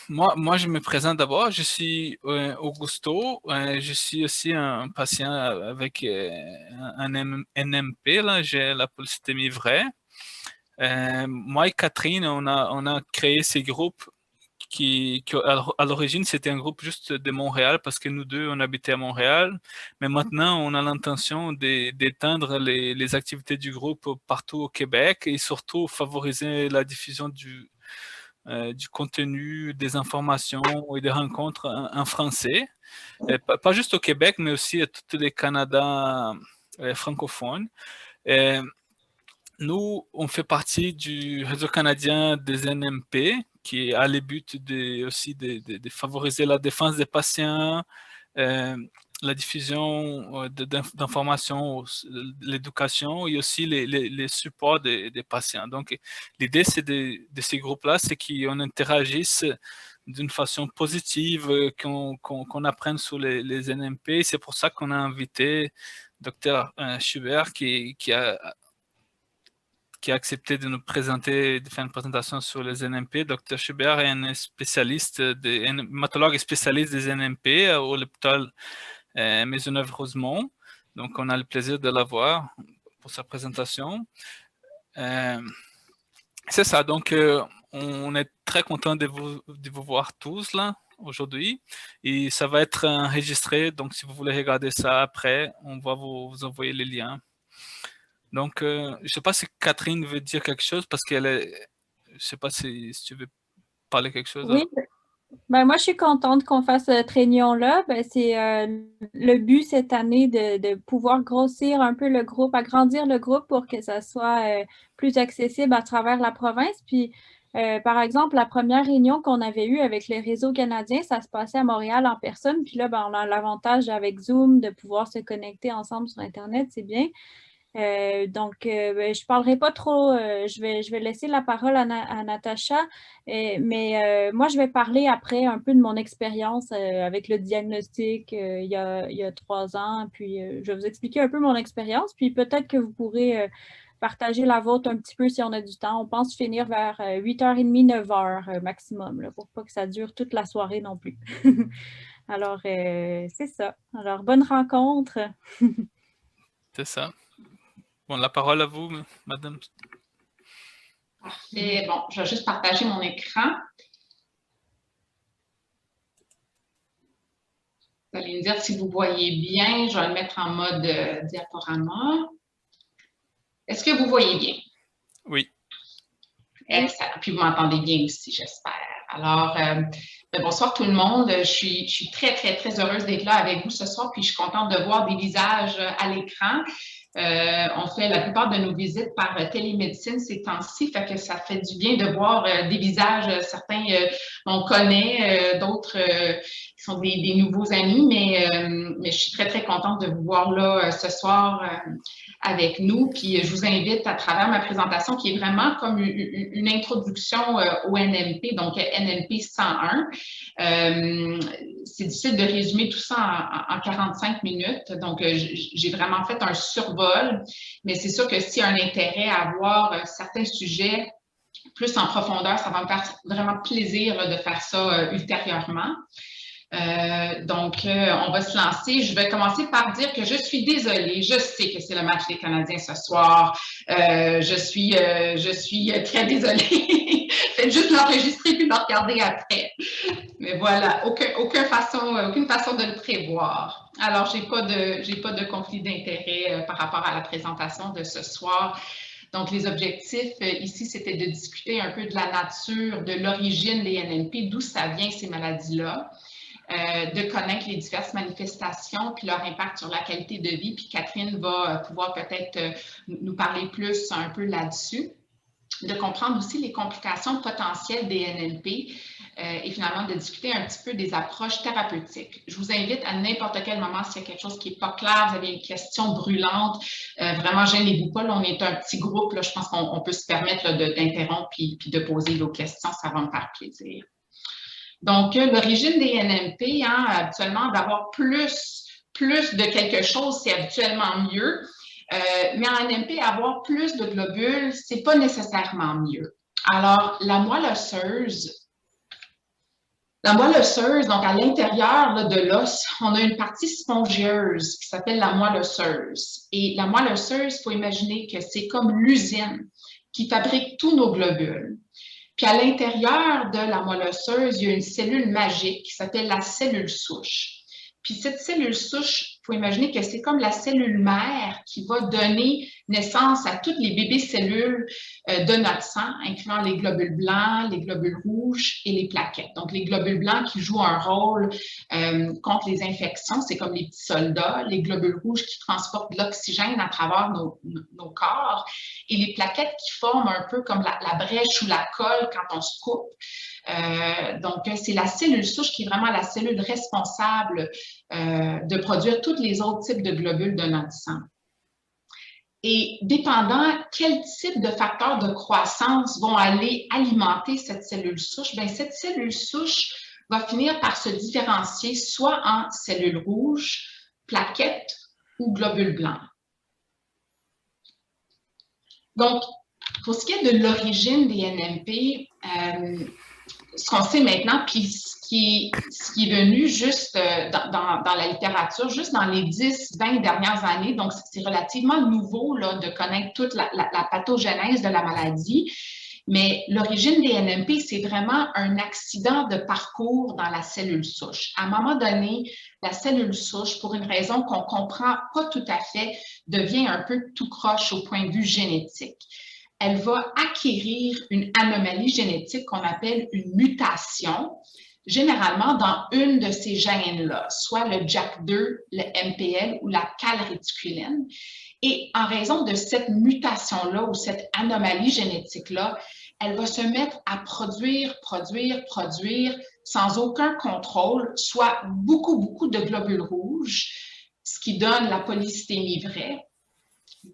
moi, je me présente d'abord. Je suis Augusto. Je suis aussi un patient avec un NMP, là, j'ai la polycythémie vraie. Moi et Catherine, on a créé ces groupes à l'origine, c'était un groupe juste de Montréal parce que nous deux, on habitait à Montréal. Mais maintenant, on a l'intention d'éteindre les activités du groupe partout au Québec et surtout favoriser la diffusion du contenu, des informations et des rencontres en français. Pas juste au Québec, mais aussi à tous les Canada francophones. Et nous, on fait partie du réseau canadien des NMP, qui a le but aussi de favoriser la défense des patients, euh, la diffusion d'informations, l'éducation et aussi les supports des patients. Donc, l'idée de ces groupes-là, c'est qu'on interagisse d'une façon positive, qu'on apprenne sur les NMP. C'est pour ça qu'on a invité Dr Schubert qui a accepté de nous présenter, de faire une présentation sur les NMP. Dr Schubert est un spécialiste, un hématologue spécialiste des NMP au l'hôpital Maisonneuve-Rosemont. Donc, on a le plaisir de l'avoir pour sa présentation. C'est ça, donc on est très content de vous voir tous là aujourd'hui et ça va être enregistré, donc si vous voulez regarder ça après, on va vous envoyer les liens. Donc, je ne sais pas si Catherine veut dire quelque chose parce qu'elle est. Je ne sais pas si tu veux parler quelque chose. Oui, ben moi je suis contente qu'on fasse cette réunion-là. Ben, c'est le but cette année de pouvoir grossir un peu le groupe, agrandir le groupe pour que ça soit plus accessible à travers la province. Puis, par exemple, la première réunion qu'on avait eue avec les réseaux canadiens, ça se passait à Montréal en personne. Puis là, ben, on a l'avantage avec Zoom de pouvoir se connecter ensemble sur Internet, c'est bien. Ben, je ne parlerai pas trop, je vais laisser la parole à Natacha, mais moi, je vais parler après un peu de mon expérience avec le diagnostic il y a 3 ans, puis je vais vous expliquer un peu mon expérience, puis peut-être que vous pourrez partager la vôtre un petit peu si on a du temps. On pense finir vers 8h30, 9h maximum, là, pour pas que ça dure toute la soirée non plus. Alors, c'est ça. Alors, bonne rencontre. C'est ça. Bon, la parole à vous, madame. Parfait. Bon, je vais juste partager mon écran. Vous allez me dire si vous voyez bien. Je vais le mettre en mode diaporama. Est-ce que vous voyez bien? Oui. Excellent. Puis vous m'entendez bien aussi, j'espère. Alors, bonsoir tout le monde. Je suis très, très, très heureuse d'être là avec vous ce soir, puis je suis contente de voir des visages à l'écran. On fait la plupart de nos visites par télémédecine ces temps-ci, fait que ça fait du bien de voir des visages. Certains on connaît, d'autres qui sont des nouveaux amis, mais je suis très, très contente de vous voir là ce soir avec nous. Puis je vous invite à travers ma présentation qui est vraiment comme une introduction au NMP, donc NMP 101. C'est difficile de résumer tout ça en 45 minutes, donc j'ai vraiment fait un survol, mais c'est sûr que s'il y a un intérêt à voir certains sujets plus en profondeur, ça va me faire vraiment plaisir là, de faire ça ultérieurement. On va se lancer. Je vais commencer par dire que je suis désolée. Je sais que c'est le match des Canadiens ce soir. Je suis très désolée. Faites juste l'enregistrer puis le regarder après. Mais voilà, aucune façon de le prévoir. Alors, j'ai pas de conflit d'intérêt par rapport à la présentation de ce soir. Donc, les objectifs ici, c'était de discuter un peu de la nature, de l'origine des NMP, d'où ça vient ces maladies-là. De connaître les diverses manifestations puis leur impact sur la qualité de vie. Puis Catherine va pouvoir peut-être nous parler plus un peu là-dessus. De comprendre aussi les complications potentielles des NMP et finalement de discuter un petit peu des approches thérapeutiques. Je vous invite à n'importe quel moment, s'il y a quelque chose qui n'est pas clair, vous avez une question brûlante, vraiment gênez-vous pas, là, on est un petit groupe, là, je pense qu'on peut se permettre d'interrompre puis de poser vos questions, ça va me faire plaisir. Donc, l'origine des NMP, habituellement, d'avoir plus de quelque chose, c'est habituellement mieux. Mais en NMP, avoir plus de globules, c'est pas nécessairement mieux. Alors, la moelle osseuse, La moelle osseuse, donc à l'intérieur de l'os, on a une partie spongieuse qui s'appelle la moelle osseuse. Et la moelle osseuse, il faut imaginer que c'est comme l'usine qui fabrique tous nos globules. Puis à l'intérieur de la moelle osseuse, il y a une cellule magique qui s'appelle la cellule souche. Puis cette cellule souche, il faut imaginer que c'est comme la cellule mère qui va donner naissance à toutes les bébés cellules de notre sang, incluant les globules blancs, les globules rouges et les plaquettes. Donc les globules blancs qui jouent un rôle contre les infections, c'est comme les petits soldats, les globules rouges qui transportent de l'oxygène à travers nos corps et les plaquettes qui forment un peu comme la brèche ou la colle quand on se coupe. Donc, c'est la cellule souche qui est vraiment la cellule responsable de produire tous les autres types de globules de notre sang. Et dépendant quel type de facteurs de croissance vont aller alimenter cette cellule souche, bien, cette cellule souche va finir par se différencier soit en cellules rouges, plaquettes ou globules blancs. Donc, pour ce qui est de l'origine des NMP, ce qu'on sait maintenant, puis ce qui est venu juste dans la littérature, juste dans les 10-20 dernières années, donc c'est relativement nouveau là, de connaître toute la pathogénèse de la maladie, mais l'origine des NMP, c'est vraiment un accident de parcours dans la cellule souche. À un moment donné, la cellule souche, pour une raison qu'on ne comprend pas tout à fait, devient un peu tout croche au point de vue génétique. Elle va acquérir une anomalie génétique qu'on appelle une mutation, généralement dans une de ces gènes-là, soit le JAK2, le MPL ou la calréticuline. Et en raison de cette mutation-là ou cette anomalie génétique-là, elle va se mettre à produire sans aucun contrôle, soit beaucoup de globules rouges, ce qui donne la polycythémie vraie,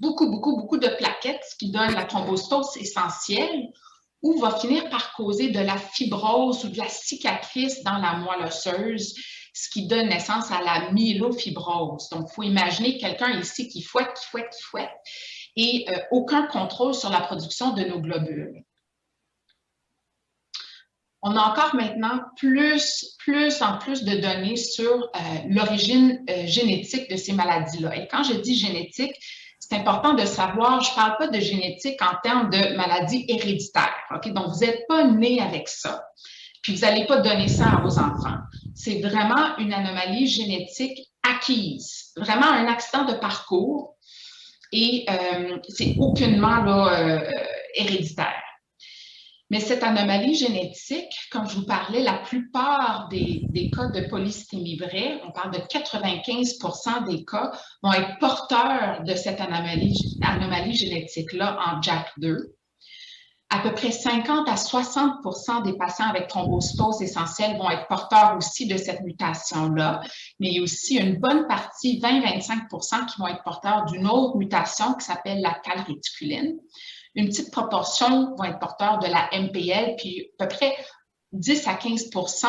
beaucoup de plaquettes, ce qui donne la thrombostose essentielle, ou va finir par causer de la fibrose ou de la cicatrice dans la moelle osseuse, ce qui donne naissance à la myélofibrose. Donc, il faut imaginer quelqu'un ici qui fouette, et aucun contrôle sur la production de nos globules. On a encore maintenant plus de données sur l'origine génétique de ces maladies-là. Et quand je dis génétique, c'est important de savoir, je ne parle pas de génétique en termes de maladies héréditaires. Okay? Donc, vous n'êtes pas né avec ça, puis vous n'allez pas donner ça à vos enfants. C'est vraiment une anomalie génétique acquise, vraiment un accident de parcours et c'est aucunement là, héréditaire. Mais cette anomalie génétique, comme je vous parlais, la plupart des cas de polycythémie vraie, on parle de 95% des cas, vont être porteurs de cette anomalie génétique-là en JAK2. À peu près 50 à 60% des patients avec thrombostose essentielle vont être porteurs aussi de cette mutation-là, mais il y a aussi une bonne partie, 20-25%, qui vont être porteurs d'une autre mutation qui s'appelle la calréticuline. Une petite proportion vont être porteurs de la MPL, puis à peu près 10 à 15%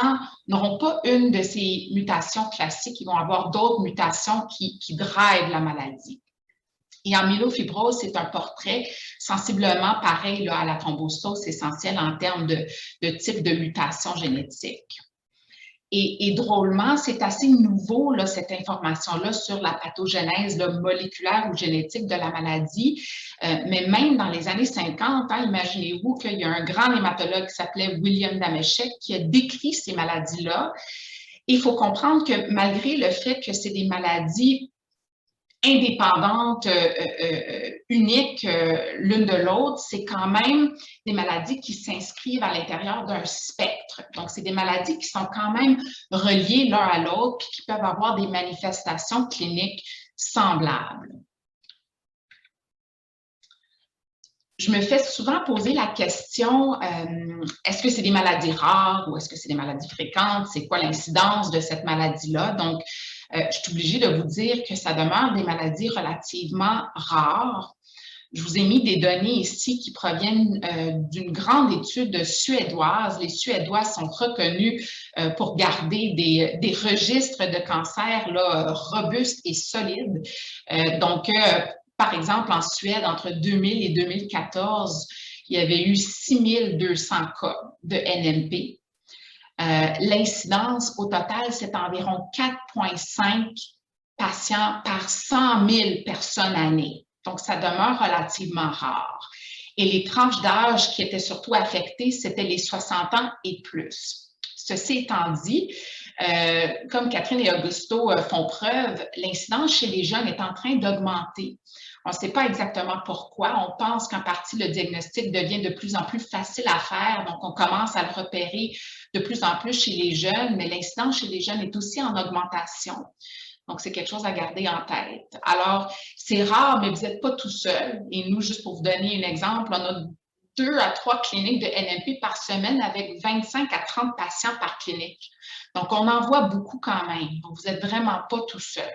n'auront pas une de ces mutations classiques, ils vont avoir d'autres mutations qui drivent la maladie. Et en myélofibrose, c'est un portrait sensiblement pareil là, à la thrombostose essentielle en termes de type de mutation génétique. Et drôlement, c'est assez nouveau, là, cette information-là sur la pathogénèse là, moléculaire ou génétique de la maladie. Mais même dans les années 50, hein, imaginez-vous qu'il y a un grand hématologue qui s'appelait William Dameshek qui a décrit ces maladies-là. Il faut comprendre que malgré le fait que c'est des maladies indépendantes, uniques l'une de l'autre, c'est quand même des maladies qui s'inscrivent à l'intérieur d'un spectre. Donc, c'est des maladies qui sont quand même reliées l'un à l'autre puis qui peuvent avoir des manifestations cliniques semblables. Je me fais souvent poser la question, est-ce que c'est des maladies rares ou est-ce que c'est des maladies fréquentes? C'est quoi l'incidence de cette maladie-là? Donc, je suis obligée de vous dire que ça demeure des maladies relativement rares. Je vous ai mis des données ici qui proviennent d'une grande étude suédoise. Les Suédois sont reconnus pour garder des registres de cancer là, robustes et solides. Par exemple, en Suède, entre 2000 et 2014, il y avait eu 6200 cas de NMP. L'incidence au total, c'est environ 4,5 patients par 100 000 personnes années. Donc, ça demeure relativement rare. Et les tranches d'âge qui étaient surtout affectées, c'était les 60 ans et plus. Ceci étant dit, comme Catherine et Augusto font preuve, l'incidence chez les jeunes est en train d'augmenter. On ne sait pas exactement pourquoi. On pense qu'en partie, le diagnostic devient de plus en plus facile à faire. Donc, on commence à le repérer de plus en plus chez les jeunes, mais l'incidence chez les jeunes est aussi en augmentation. Donc, c'est quelque chose à garder en tête. Alors, c'est rare, mais vous n'êtes pas tout seul. Et nous, juste pour vous donner un exemple, on a 2 à 3 cliniques de NMP par semaine avec 25 à 30 patients par clinique. Donc, on en voit beaucoup quand même. Donc, vous n'êtes vraiment pas tout seul.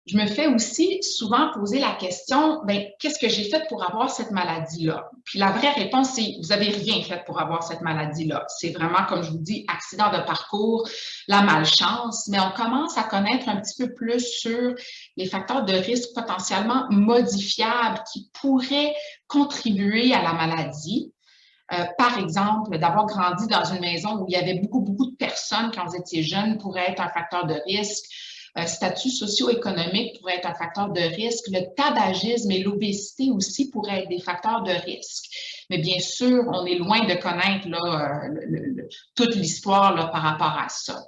Je me fais aussi souvent poser la question, bien, qu'est-ce que j'ai fait pour avoir cette maladie-là? Puis la vraie réponse, c'est, vous n'avez rien fait pour avoir cette maladie-là. C'est vraiment, comme je vous dis, accident de parcours, la malchance, mais on commence à connaître un petit peu plus sur les facteurs de risque potentiellement modifiables qui pourraient contribuer à la maladie. Par exemple, d'avoir grandi dans une maison où il y avait beaucoup de personnes quand vous étiez jeune pourrait être un facteur de risque. Statut socio-économique pourrait être un facteur de risque. Le tabagisme et l'obésité aussi pourraient être des facteurs de risque. Mais bien sûr, on est loin de connaître là, toute l'histoire par rapport à ça.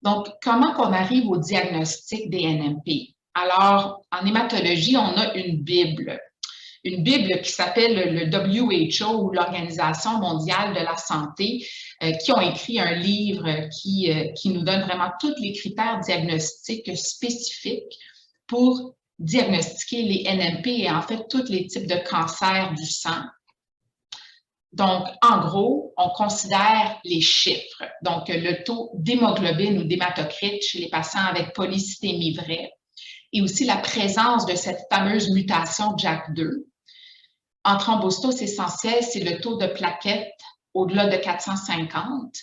Donc, comment qu'on arrive au diagnostic des NMP? Alors, en hématologie, on a une Bible qui s'appelle le WHO ou l'Organisation mondiale de la santé, qui ont écrit un livre qui nous donne vraiment tous les critères diagnostiques spécifiques pour diagnostiquer les NMP et en fait tous les types de cancers du sang. Donc, en gros, on considère les chiffres. Donc, le taux d'hémoglobine ou d'hématocrite chez les patients avec polycythémie vraie et aussi la présence de cette fameuse mutation JAK2. En thrombostose essentielle, c'est le taux de plaquettes au-delà de 450.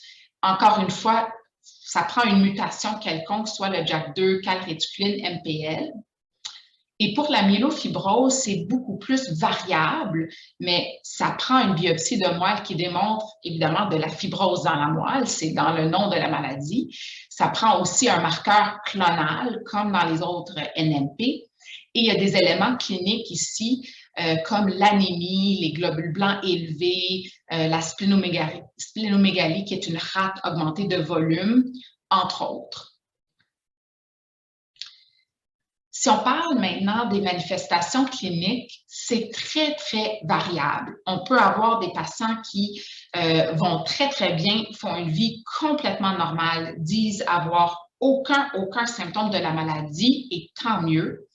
Encore une fois, ça prend une mutation quelconque, soit le JAK2, calréticuline, MPL. Et pour la myélofibrose, c'est beaucoup plus variable, mais ça prend une biopsie de moelle qui démontre évidemment de la fibrose dans la moelle, c'est dans le nom de la maladie. Ça prend aussi un marqueur clonal, comme dans les autres NMP. Et il y a des éléments cliniques ici, comme l'anémie, les globules blancs élevés, la splénomégalie, qui est une rate augmentée de volume, entre autres. Si on parle maintenant des manifestations cliniques, c'est très, très variable. On peut avoir des patients qui vont très, très bien, font une vie complètement normale, disent avoir aucun symptôme de la maladie, et tant mieux.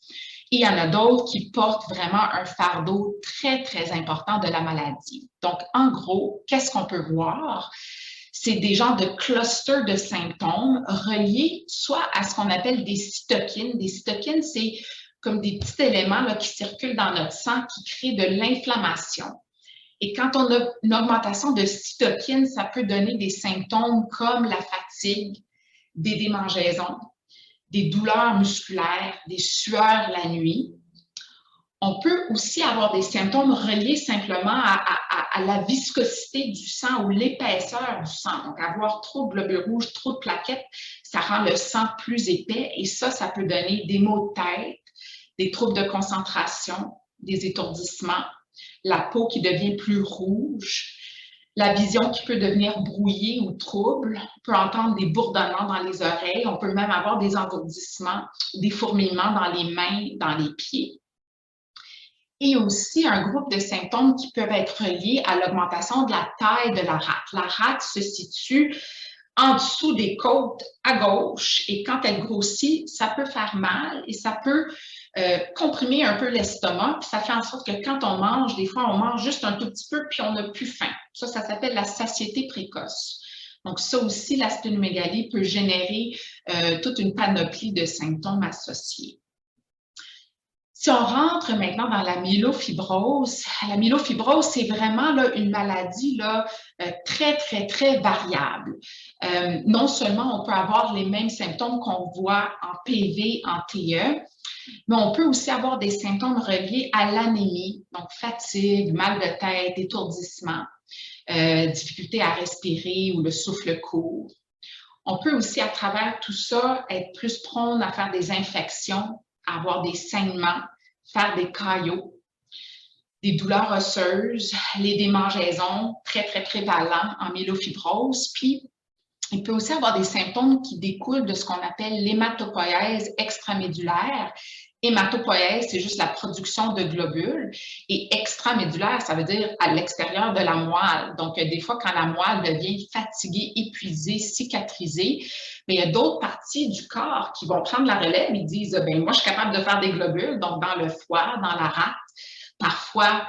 Et il y en a d'autres qui portent vraiment un fardeau très, très important de la maladie. Donc, en gros, qu'est-ce qu'on peut voir? C'est des genres de clusters de symptômes reliés soit à ce qu'on appelle des cytokines. Des cytokines, c'est comme des petits éléments là, qui circulent dans notre sang qui créent de l'inflammation. Et quand on a une augmentation de cytokines, ça peut donner des symptômes comme la fatigue, des démangeaisons, des douleurs musculaires, des sueurs la nuit. On peut aussi avoir des symptômes reliés simplement à la viscosité du sang ou l'épaisseur du sang. Donc, avoir trop de globules rouges, trop de plaquettes, ça rend le sang plus épais et ça peut donner des maux de tête, des troubles de concentration, des étourdissements, la peau qui devient plus rouge, la vision qui peut devenir brouillée ou trouble. On peut entendre des bourdonnements dans les oreilles. On peut même avoir des engourdissements, des fourmillements dans les mains, dans les pieds. Et aussi un groupe de symptômes qui peuvent être reliés à l'augmentation de la taille de la rate. La rate se situe en dessous des côtes à gauche et quand elle grossit, ça peut faire mal et ça peut comprimer un peu l'estomac. Puis ça fait en sorte que quand on mange, des fois, on mange juste un tout petit peu puis on n'a plus faim. Ça s'appelle la satiété précoce. Donc ça aussi, la splénomégalie peut générer toute une panoplie de symptômes associés. Si on rentre maintenant dans la myélofibrose, c'est vraiment là, une maladie là, très, très, très variable. Non seulement on peut avoir les mêmes symptômes qu'on voit en PV, en TE, mais on peut aussi avoir des symptômes reliés à l'anémie, donc fatigue, mal de tête, étourdissement. difficulté à respirer ou le souffle court. On peut aussi, à travers tout ça, être plus prone à faire des infections, à avoir des saignements, faire des caillots, des douleurs osseuses, les démangeaisons, très, très prévalents en myélofibrose. Puis, il peut aussi avoir des symptômes qui découlent de ce qu'on appelle l'hématopoïèse extramédulaire. Hématopoïèse, c'est juste la production de globules. Et extramédulaire, ça veut dire à l'extérieur de la moelle. Donc, des fois, quand la moelle devient fatiguée, épuisée, cicatrisée, mais il y a d'autres parties du corps qui vont prendre la relève et disent, ben moi, je suis capable de faire des globules, donc dans le foie, dans la rate. Parfois,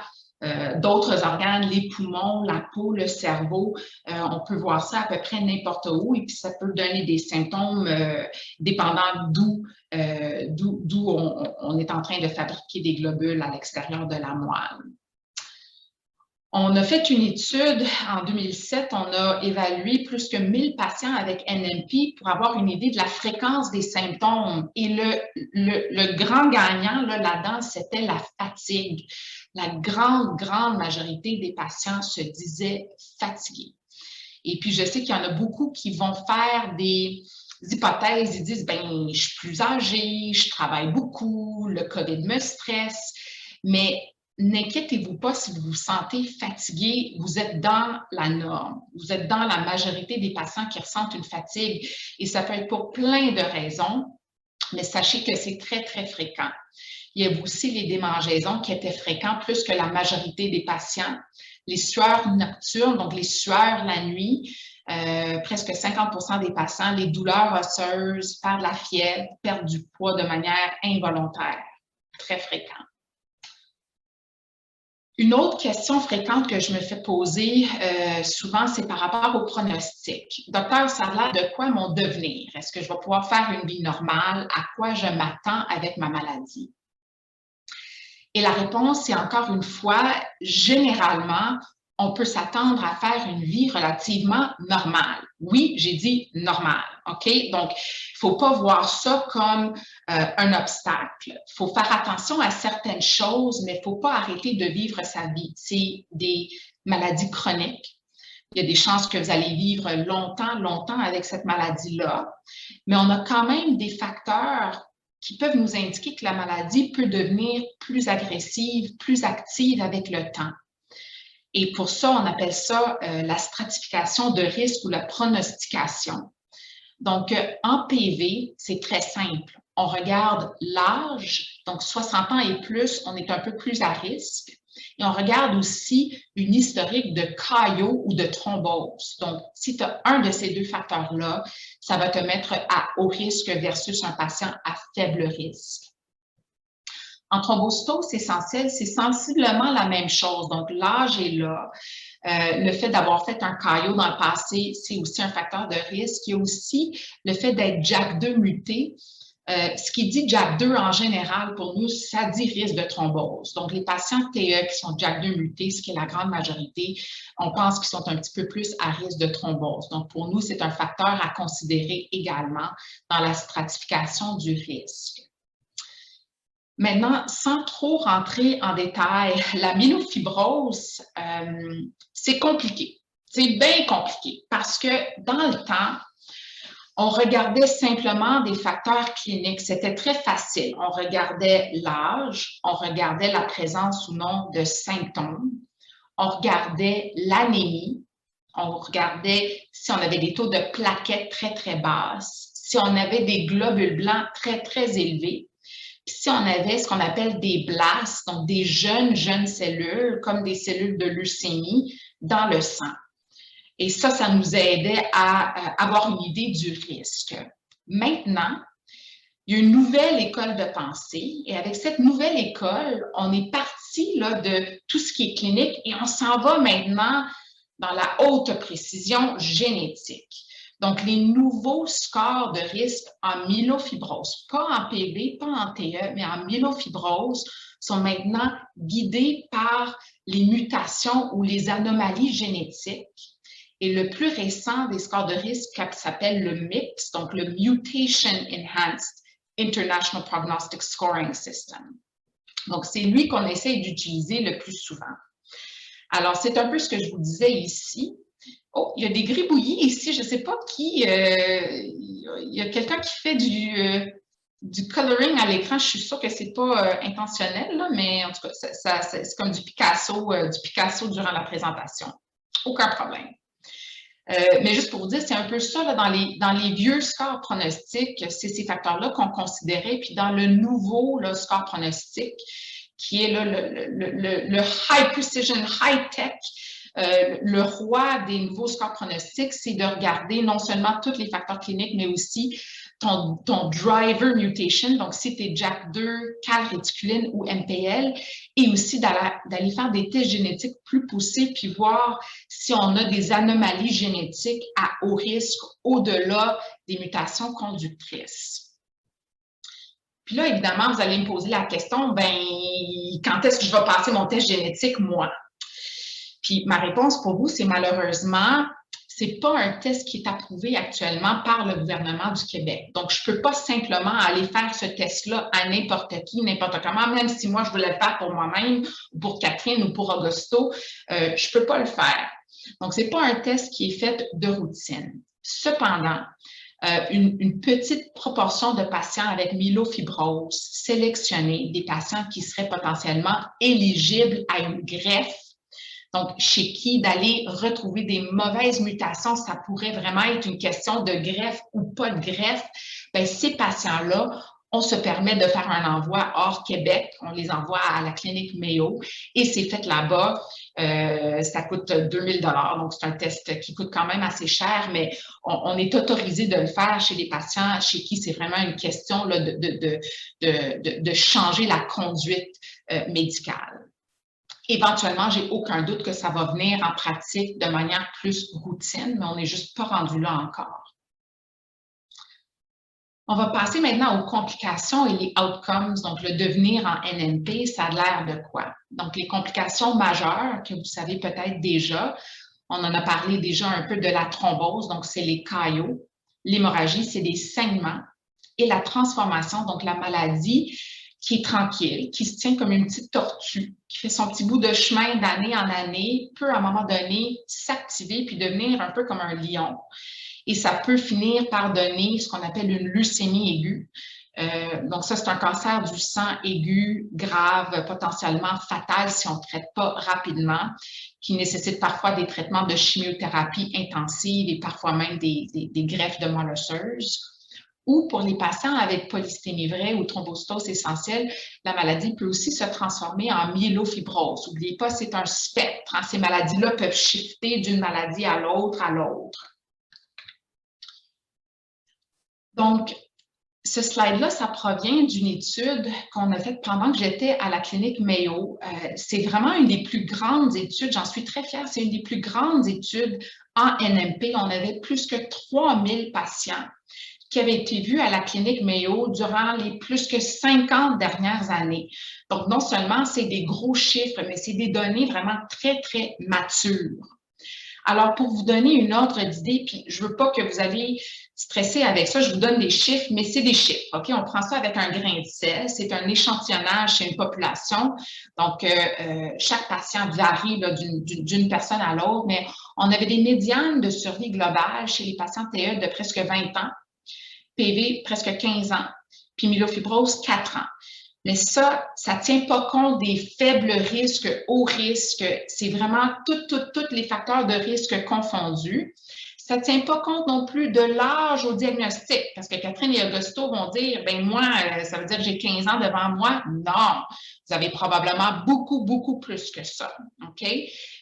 d'autres organes, les poumons, la peau, le cerveau, on peut voir ça à peu près n'importe où et puis ça peut donner des symptômes dépendant d'où on est en train de fabriquer des globules à l'extérieur de la moelle. On a fait une étude en 2007, on a évalué plus que 1000 patients avec NMP pour avoir une idée de la fréquence des symptômes. Et le grand gagnant là-dedans, c'était la fatigue. La grande majorité des patients se disaient fatigués. Et puis, je sais qu'il y en a beaucoup qui vont faire des hypothèses. Ils disent, ben, je suis plus âgée, je travaille beaucoup, le COVID me stresse, mais n'inquiétez-vous pas si vous vous sentez fatigué, vous êtes dans la norme. Vous êtes dans la majorité des patients qui ressentent une fatigue et ça peut être pour plein de raisons, mais sachez que c'est très, très fréquent. Il y a aussi les démangeaisons qui étaient fréquentes plus que la majorité des patients. Les sueurs nocturnes, donc les sueurs la nuit, presque 50% des patients, les douleurs osseuses, faire de la fièvre, perdre du poids de manière involontaire, très fréquent. Une autre question fréquente que je me fais poser souvent, c'est par rapport au pronostic. Docteur, ça a l'air de quoi mon devenir? Est-ce que je vais pouvoir faire une vie normale? À quoi je m'attends avec ma maladie? Et la réponse, c'est encore une fois, généralement, on peut s'attendre à faire une vie relativement normale. Oui, j'ai dit normale, OK? Donc, il ne faut pas voir ça comme un obstacle. Il faut faire attention à certaines choses, mais il ne faut pas arrêter de vivre sa vie. C'est des maladies chroniques. Il y a des chances que vous allez vivre longtemps avec cette maladie-là. Mais on a quand même des facteurs qui peuvent nous indiquer que la maladie peut devenir plus agressive, plus active avec le temps. Et pour ça, on appelle ça la stratification de risque ou la pronostication. Donc, en PV, c'est très simple. On regarde l'âge, donc 60 ans et plus, on est un peu plus à risque. Et on regarde aussi une historique de caillots ou de thrombose. Donc, si tu as un de ces deux facteurs-là, ça va te mettre à haut risque versus un patient à faible risque. En thrombocytose essentielle, c'est sensiblement la même chose. Donc, l'âge est là. Le fait d'avoir fait un caillot dans le passé, c'est aussi un facteur de risque. Il y a aussi le fait d'être JAK2 muté. Ce qui dit JAK2 en général, pour nous, ça dit risque de thrombose. Donc, les patients TE qui sont JAK2 mutés, ce qui est la grande majorité, on pense qu'ils sont un petit peu plus à risque de thrombose. Donc, pour nous, c'est un facteur à considérer également dans la stratification du risque. Maintenant, sans trop rentrer en détail, la myélofibrose, c'est compliqué. C'est bien compliqué parce que dans le temps, on regardait simplement des facteurs cliniques. C'était très facile. On regardait l'âge, on regardait la présence ou non de symptômes, on regardait l'anémie, on regardait si on avait des taux de plaquettes très, très basses, si on avait des globules blancs très, très élevés. Puis si on avait ce qu'on appelle des blastes, donc des jeunes cellules, comme des cellules de leucémie, dans le sang. Et ça nous aidait à avoir une idée du risque. Maintenant, il y a une nouvelle école de pensée. Et avec cette nouvelle école, on est parti là, de tout ce qui est clinique et on s'en va maintenant dans la haute précision génétique. Donc, les nouveaux scores de risque en myélofibrose, pas en PV, pas en TE, mais en myélofibrose, sont maintenant guidés par les mutations ou les anomalies génétiques. Et le plus récent des scores de risque s'appelle le MIPS, donc le Mutation Enhanced International Prognostic Scoring System. Donc, c'est lui qu'on essaie d'utiliser le plus souvent. Alors, c'est un peu ce que je vous disais ici. Oh, il y a des gribouillis ici, je ne sais pas qui. Il y a quelqu'un qui fait du coloring à l'écran. Je suis sûre que ce n'est pas intentionnel, là, mais en tout cas, c'est comme du Picasso durant la présentation. Aucun problème. Mais juste pour vous dire, c'est un peu ça, là, dans les vieux scores pronostiques, c'est ces facteurs-là qu'on considérait. Puis dans le nouveau là, score pronostic, qui est là, le high precision, high tech, le roi des nouveaux scores pronostiques, c'est de regarder non seulement tous les facteurs cliniques, mais aussi ton driver mutation, donc si tu es JAK2, calréticuline ou MPL, et aussi d'aller faire des tests génétiques plus poussés, puis voir si on a des anomalies génétiques à haut risque au-delà des mutations conductrices. Puis là, évidemment, vous allez me poser la question, ben, quand est-ce que je vais passer mon test génétique, moi? Puis ma réponse pour vous, c'est malheureusement, c'est pas un test qui est approuvé actuellement par le gouvernement du Québec. Donc, je peux pas simplement aller faire ce test-là à n'importe qui, n'importe comment, même si moi, je voulais le faire pour moi-même, ou pour Catherine, ou pour Augusto, je peux pas le faire. Donc, c'est pas un test qui est fait de routine. Cependant, une petite proportion de patients avec myelofibrose sélectionnés, des patients qui seraient potentiellement éligibles à une greffe, donc chez qui d'aller retrouver des mauvaises mutations, ça pourrait vraiment être une question de greffe ou pas de greffe, bien, ces patients-là, on se permet de faire un envoi hors Québec, on les envoie à la clinique Mayo et c'est fait là-bas. Ça coûte 2 000 $. Donc, c'est un test qui coûte quand même assez cher, mais on est autorisé de le faire chez les patients chez qui c'est vraiment une question là, de changer la conduite médicale. Éventuellement, j'ai aucun doute que ça va venir en pratique de manière plus routine, mais on n'est juste pas rendu là encore. On va passer maintenant aux complications et les outcomes, donc le devenir en NNP, ça a l'air de quoi? Donc, les complications majeures que vous savez peut-être déjà, on en a parlé déjà un peu de la thrombose, donc c'est les caillots, l'hémorragie, c'est des saignements, et la transformation, donc la maladie qui est tranquille, qui se tient comme une petite tortue, qui fait son petit bout de chemin d'année en année, peut à un moment donné s'activer puis devenir un peu comme un lion. Et ça peut finir par donner ce qu'on appelle une leucémie aiguë. Donc ça, c'est un cancer du sang aigu, grave, potentiellement fatal si on ne traite pas rapidement, qui nécessite parfois des traitements de chimiothérapie intensive et parfois même des greffes de moelle osseuse. Ou pour les patients avec polycythémie vraie ou thrombocytose essentielle, la maladie peut aussi se transformer en myélofibrose. N'oubliez pas, c'est un spectre. Ces maladies-là peuvent shifter d'une maladie à l'autre, Donc, ce slide-là, ça provient d'une étude qu'on a faite pendant que j'étais à la clinique Mayo. C'est vraiment une des plus grandes études, j'en suis très fière, c'est une des plus grandes études en NNP. On avait plus que 3000 patients qui avaient été vus à la clinique Mayo durant les plus que 50 dernières années. Donc, non seulement c'est des gros chiffres, mais c'est des données vraiment très, très matures. Alors, pour vous donner une ordre d'idée, puis je ne veux pas que vous allez stresser avec ça, je vous donne des chiffres, mais c'est des chiffres, OK? On prend ça avec un grain de sel, c'est un échantillonnage chez une population, donc chaque patient varie d'une personne à l'autre, mais on avait des médianes de survie globale chez les patients TE de presque 20 ans, PV presque 15 ans, puis myelofibrose 4 ans. Mais ça ne tient pas compte des faibles risques, hauts risques. C'est vraiment tous les facteurs de risque confondus. Ça ne tient pas compte non plus de l'âge au diagnostic, parce que Catherine et Augusto vont dire, ben moi, ça veut dire que j'ai 15 ans devant moi. Non, vous avez probablement beaucoup, beaucoup plus que ça. OK?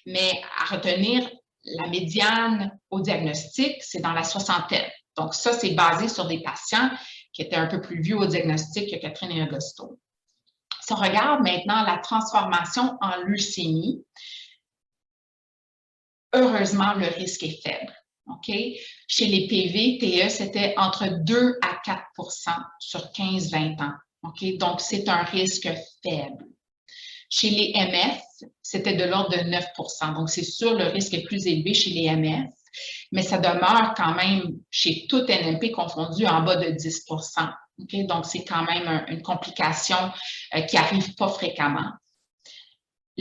Mais à retenir, la médiane au diagnostic, c'est dans la soixantaine. Donc ça, c'est basé sur des patients qui étaient un peu plus vieux au diagnostic que Catherine et Augusto. Si on regarde maintenant la transformation en leucémie, heureusement, le risque est faible. Okay? Chez les PV, TE, c'était entre 2 à 4 sur 15-20 ans. Okay? Donc, c'est un risque faible. Chez les MF, c'était de l'ordre de 9 donc c'est sûr, le risque est plus élevé chez les MF, mais ça demeure quand même, chez tout NNP confondu, en bas de 10 Okay? Donc, c'est quand même une complication qui n'arrive pas fréquemment.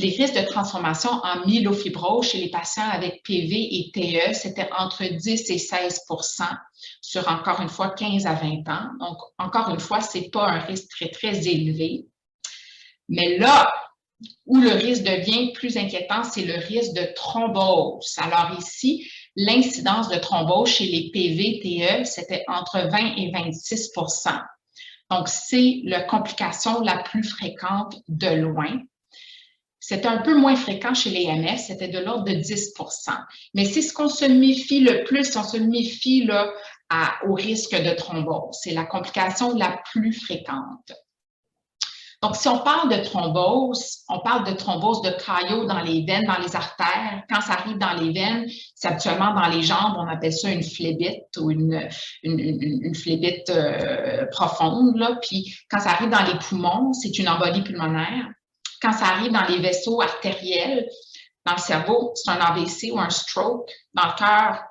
Les risques de transformation en myélofibrose chez les patients avec PV et TE, c'était entre 10 et 16 sur, encore une fois, 15 à 20 ans. Donc, encore une fois, ce n'est pas un risque très, très élevé. Mais là où le risque devient plus inquiétant, c'est le risque de thrombose. Alors ici, l'incidence de thrombose chez les PV-TE, c'était entre 20 et 26 Donc, c'est la complication la plus fréquente de loin. C'était un peu moins fréquent chez les MS, c'était de l'ordre de 10 Mais c'est ce qu'on se méfie le plus, on se méfie là, au risque de thrombose. C'est la complication la plus fréquente. Donc, si on parle de thrombose de caillots dans les veines, dans les artères. Quand ça arrive dans les veines, c'est habituellement dans les jambes, on appelle ça une phlébite ou une phlébite profonde. Là. Puis, quand ça arrive dans les poumons, c'est une embolie pulmonaire. Quand ça arrive dans les vaisseaux artériels, dans le cerveau, c'est un AVC ou un stroke. Dans le cœur,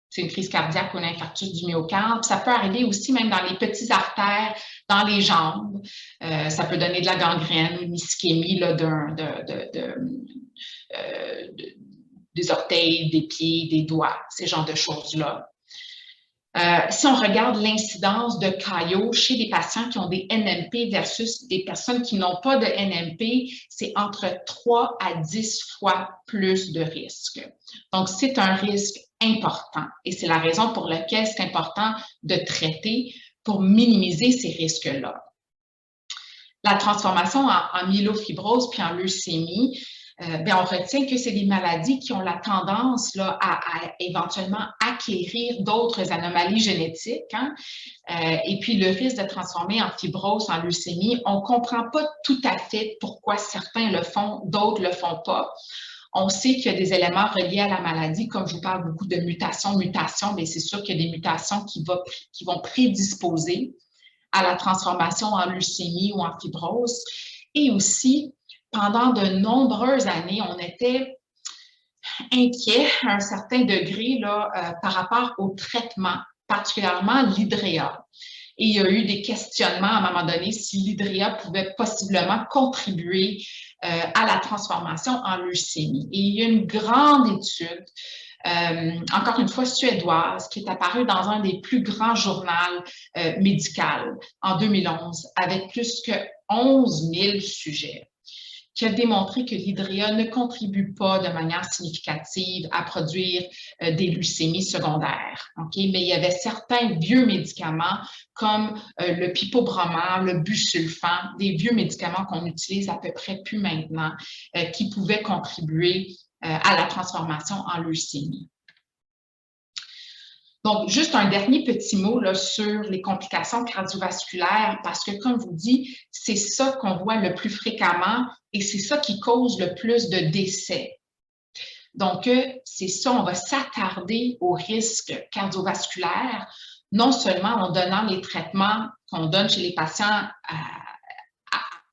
c'est une crise cardiaque ou un infarctus du myocarde. Ça peut arriver aussi même dans les petites artères, dans les jambes. Ça peut donner de la gangrène ou une ischémie là, des orteils, des pieds, des doigts, ces genres de choses-là. Si on regarde l'incidence de caillots chez les patients qui ont des NMP versus des personnes qui n'ont pas de NMP, c'est entre 3 à 10 fois plus de risque. Donc, c'est un risque important et c'est la raison pour laquelle c'est important de traiter pour minimiser ces risques-là. La transformation en myélofibrose puis en leucémie, on retient que c'est des maladies qui ont la tendance là, à éventuellement acquérir d'autres anomalies génétiques. Hein? Et puis, le risque de transformer en fibrose, en leucémie, on ne comprend pas tout à fait pourquoi certains le font, d'autres ne le font pas. On sait qu'il y a des éléments reliés à la maladie, comme je vous parle beaucoup de mutations, mais c'est sûr qu'il y a des mutations qui vont prédisposer à la transformation en leucémie ou en fibrose. Et aussi, pendant de nombreuses années, on était inquiet à un certain degré là, par rapport au traitement, particulièrement l'hydréa. Et il y a eu des questionnements à un moment donné si l'hydréa pouvait possiblement contribuer à la transformation en leucémie. Et il y a une grande étude, encore une fois suédoise, qui est apparue dans un des plus grands journaux médicaux en 2011, avec plus que 11 000 sujets, qui a démontré que l'hydréa ne contribue pas de manière significative à produire des leucémies secondaires. Okay? Mais il y avait certains vieux médicaments comme le pipobromant, le busulfan, des vieux médicaments qu'on utilise à peu près plus maintenant, qui pouvaient contribuer à la transformation en leucémie. Donc, juste un dernier petit mot là, sur les complications cardiovasculaires, parce que, comme je vous dis, c'est ça qu'on voit le plus fréquemment et c'est ça qui cause le plus de décès. Donc, c'est ça, on va s'attarder aux risques cardiovasculaires, non seulement en donnant les traitements qu'on donne chez les patients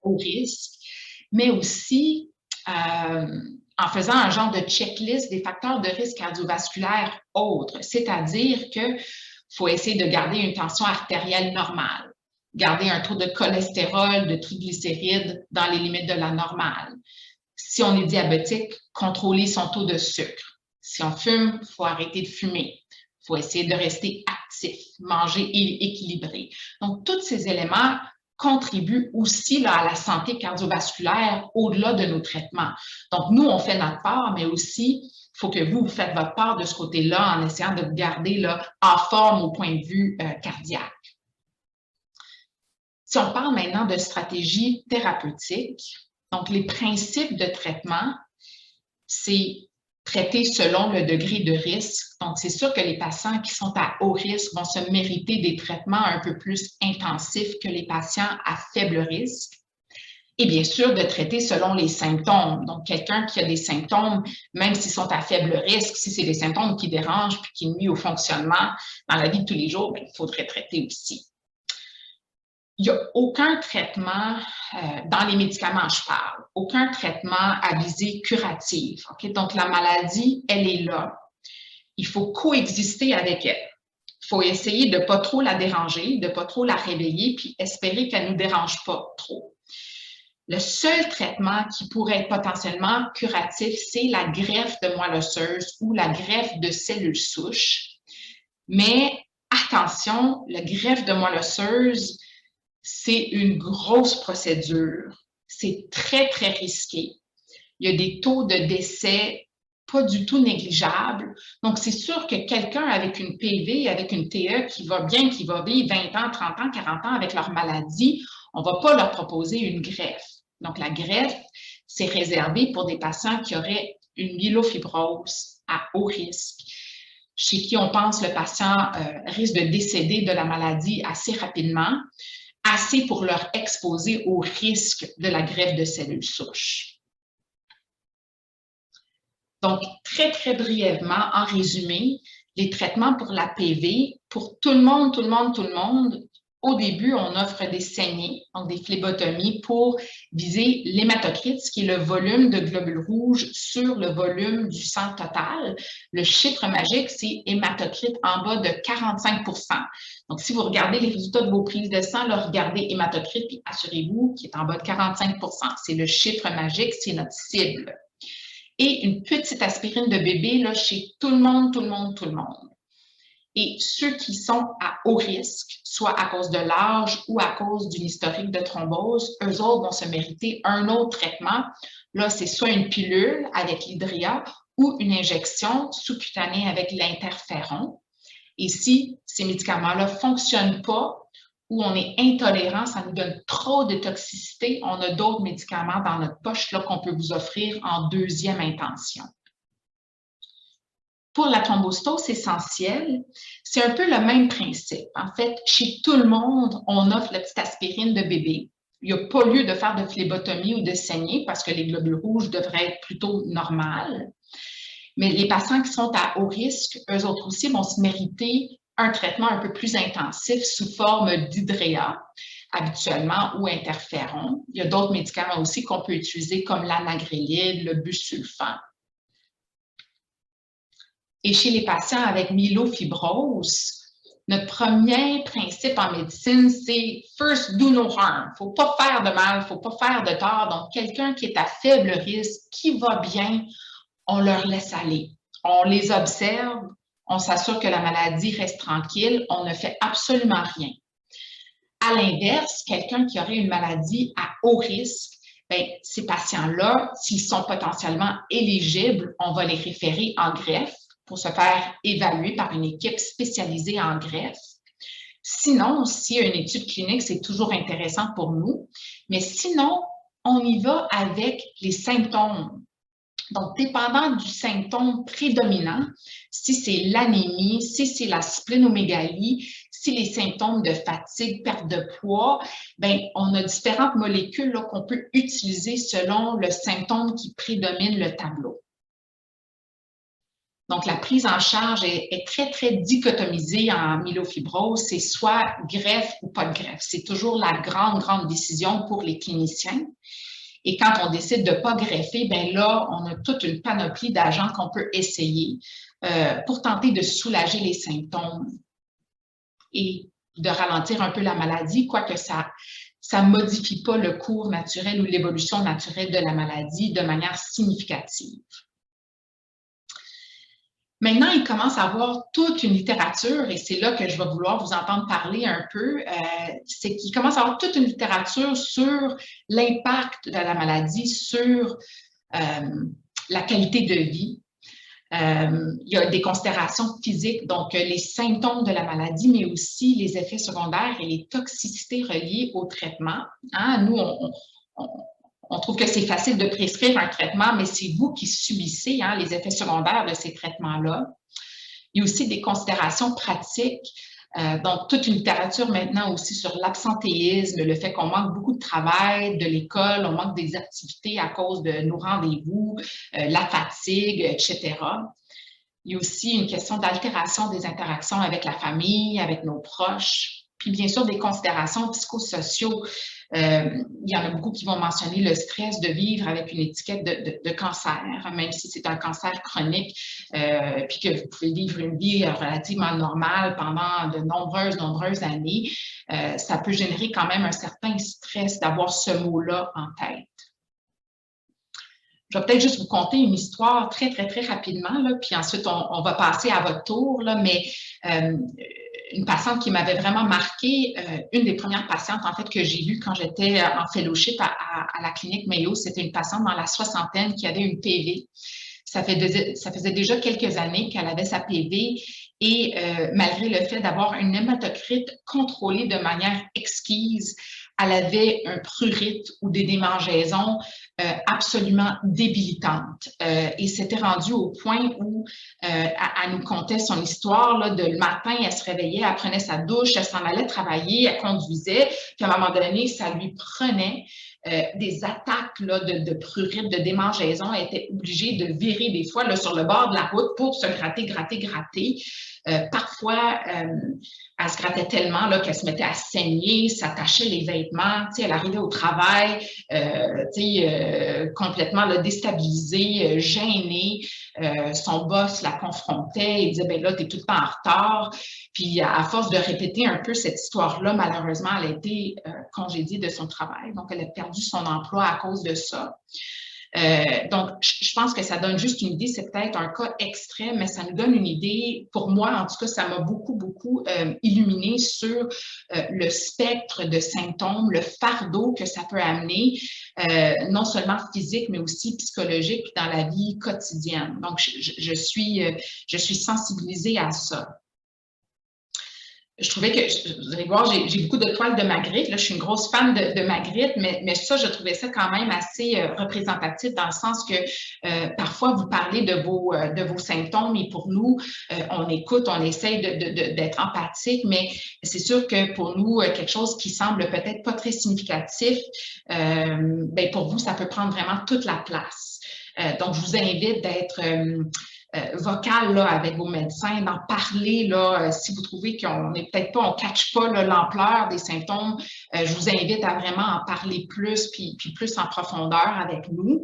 au risque, mais aussi en faisant un genre de checklist des facteurs de risque cardiovasculaire autres, c'est-à-dire qu'il faut essayer de garder une tension artérielle normale, garder un taux de cholestérol, de triglycérides dans les limites de la normale. Si on est diabétique, contrôler son taux de sucre. Si on fume, il faut arrêter de fumer. Il faut essayer de rester actif, manger équilibré. Donc, tous ces éléments contribuent aussi là, à la santé cardiovasculaire au-delà de nos traitements. Donc, nous, on fait notre part, mais aussi, il faut que vous faites votre part de ce côté-là en essayant de vous garder là, en forme au point de vue cardiaque. Si on parle maintenant de stratégies thérapeutiques, donc les principes de traitement, c'est traiter selon le degré de risque. Donc, c'est sûr que les patients qui sont à haut risque vont se mériter des traitements un peu plus intensifs que les patients à faible risque. Et bien sûr, de traiter selon les symptômes. Donc, quelqu'un qui a des symptômes, même s'ils sont à faible risque, si c'est des symptômes qui dérangent puis qui nuisent au fonctionnement dans la vie de tous les jours, bien, il faudrait traiter aussi. Il n'y a aucun traitement, dans les médicaments, je parle, aucun traitement à visée curative. Okay? Donc, la maladie, elle est là. Il faut coexister avec elle. Il faut essayer de ne pas trop la déranger, de ne pas trop la réveiller, puis espérer qu'elle ne nous dérange pas trop. Le seul traitement qui pourrait être potentiellement curatif, c'est la greffe de moelle osseuse ou la greffe de cellules souches. Mais attention, la greffe de moelle osseuse, c'est une grosse procédure. C'est très, très risqué. Il y a des taux de décès pas du tout négligeables. Donc, c'est sûr que quelqu'un avec une PV, avec une TE qui va bien, qui va vivre 20 ans, 30 ans, 40 ans avec leur maladie, on ne va pas leur proposer une greffe. Donc, la greffe, c'est réservé pour des patients qui auraient une myélofibrose à haut risque, chez qui on pense le patient risque de décéder de la maladie assez rapidement, assez pour leur exposer au risque de la greffe de cellules souches. Donc, très, très brièvement, en résumé, les traitements pour la PV, pour tout le monde, au début, on offre des saignées, donc des phlébotomies pour viser l'hématocrite, ce qui est le volume de globules rouges sur le volume du sang total. Le chiffre magique, c'est hématocrite en bas de 45 %. Donc, si vous regardez les résultats de vos prises de sang, là, regardez hématocrite, puis assurez-vous qu'il est en bas de 45 %. C'est le chiffre magique, c'est notre cible. Et une petite aspirine de bébé là, chez tout le monde. Et ceux qui sont à haut risque, soit à cause de l'âge ou à cause d'une historique de thrombose, eux autres vont se mériter un autre traitement. Là, c'est soit une pilule avec l'hydria ou une injection sous-cutanée avec l'interféron. Et si ces médicaments-là ne fonctionnent pas, ou on est intolérant, ça nous donne trop de toxicité, on a d'autres médicaments dans notre poche qu'on peut vous offrir en deuxième intention. Pour la thrombostose essentielle, c'est un peu le même principe. En fait, chez tout le monde, on offre la petite aspirine de bébé. Il n'y a pas lieu de faire de phlébotomie ou de saignée parce que les globules rouges devraient être plutôt normales. Mais les patients qui sont à haut risque, eux autres aussi vont se mériter un traitement un peu plus intensif sous forme d'hydréa, habituellement, ou interféron. Il y a d'autres médicaments aussi qu'on peut utiliser comme l'anagrélide, le busulfan. Et chez les patients avec myélofibrose, notre premier principe en médecine, c'est « first, do no harm ». Il ne faut pas faire de mal, il ne faut pas faire de tort. Donc, quelqu'un qui est à faible risque, qui va bien, on leur laisse aller. On les observe, on s'assure que la maladie reste tranquille, on ne fait absolument rien. À l'inverse, quelqu'un qui aurait une maladie à haut risque, bien, ces patients-là, s'ils sont potentiellement éligibles, on va les référer en greffe pour se faire évaluer par une équipe spécialisée en greffe. Sinon, s'il y a une étude clinique, c'est toujours intéressant pour nous, mais sinon, on y va avec les symptômes. Donc, dépendant du symptôme prédominant, si c'est l'anémie, si c'est la splénomégalie, si les symptômes de fatigue, perte de poids, bien, on a différentes molécules qu'on peut utiliser selon le symptôme qui prédomine le tableau. Donc, la prise en charge est très, très dichotomisée en myélofibrose. C'est soit greffe ou pas de greffe. C'est toujours la grande décision pour les cliniciens. Et quand on décide de ne pas greffer, bien là, on a toute une panoplie d'agents qu'on peut essayer pour tenter de soulager les symptômes et de ralentir un peu la maladie, quoique ça ne modifie pas le cours naturel ou l'évolution naturelle de la maladie de manière significative. Maintenant, il commence à avoir toute une littérature, et c'est là que je vais vouloir vous entendre parler un peu, c'est qu'il commence à avoir toute une littérature sur l'impact de la maladie sur la qualité de vie. Il y a des considérations physiques, donc les symptômes de la maladie, mais aussi les effets secondaires et les toxicités reliées au traitement. Hein? Nous, on trouve que c'est facile de prescrire un traitement, mais c'est vous qui subissez les effets secondaires de ces traitements-là. Il y a aussi des considérations pratiques, donc toute une littérature maintenant aussi sur l'absentéisme, le fait qu'on manque beaucoup de travail, de l'école, on manque des activités à cause de nos rendez-vous, la fatigue, etc. Il y a aussi une question d'altération des interactions avec la famille, avec nos proches. Puis bien sûr, des considérations psychosociaux, Il y en a beaucoup qui vont mentionner le stress de vivre avec une étiquette de cancer, même si c'est un cancer chronique, puis que vous pouvez vivre une vie relativement normale pendant de nombreuses années. Ça peut générer quand même un certain stress d'avoir ce mot-là en tête. Je vais peut-être juste vous conter une histoire très rapidement, là, puis ensuite on va passer à votre tour, là, mais une patiente qui m'avait vraiment marquée, une des premières patientes en fait que j'ai vues quand j'étais en fellowship à la clinique Mayo, c'était une patiente dans la soixantaine qui avait une PV. Ça faisait déjà quelques années qu'elle avait sa PV et malgré le fait d'avoir une hématocrite contrôlée de manière exquise, elle avait un prurite ou des démangeaisons absolument débilitantes. Et c'était rendu au point où elle nous contait son histoire. Là, le matin, elle se réveillait, elle prenait sa douche, elle s'en allait travailler, elle conduisait, puis à un moment donné, ça lui prenait des attaques là, de prurite, de démangeaison. Elle était obligée de virer des fois là, sur le bord de la route pour se gratter. Parfois, elle se grattait tellement là, qu'elle se mettait à saigner, s'attachait les vêtements. Elle arrivait au travail complètement là, déstabilisée, gênée. Son boss la confrontait et disait « ben là, tu es tout le temps en retard ». Puis à force de répéter un peu cette histoire-là, malheureusement, elle a été congédiée de son travail. Donc, elle a perdu son emploi à cause de ça. Donc, je pense que ça donne juste une idée, c'est peut-être un cas extrême, mais ça nous donne une idée, pour moi, en tout cas, ça m'a beaucoup illuminé sur le spectre de symptômes, le fardeau que ça peut amener, non seulement physique, mais aussi psychologique dans la vie quotidienne. Donc, je suis sensibilisée à ça. Je trouvais que, vous allez voir, j'ai beaucoup de toiles de Magritte. Là, je suis une grosse fan de Magritte, mais ça, je trouvais ça quand même assez représentatif dans le sens que parfois, vous parlez de vos symptômes et pour nous, on écoute, on essaye d'être empathique, mais c'est sûr que pour nous, quelque chose qui semble peut-être pas très significatif, ben pour vous, ça peut prendre vraiment toute la place. Donc, je vous invite d'être vocal là, avec vos médecins, d'en parler là, si vous trouvez qu'on n'est peut-être pas, on ne catch pas l'ampleur des symptômes, je vous invite à vraiment en parler plus, puis plus en profondeur avec nous.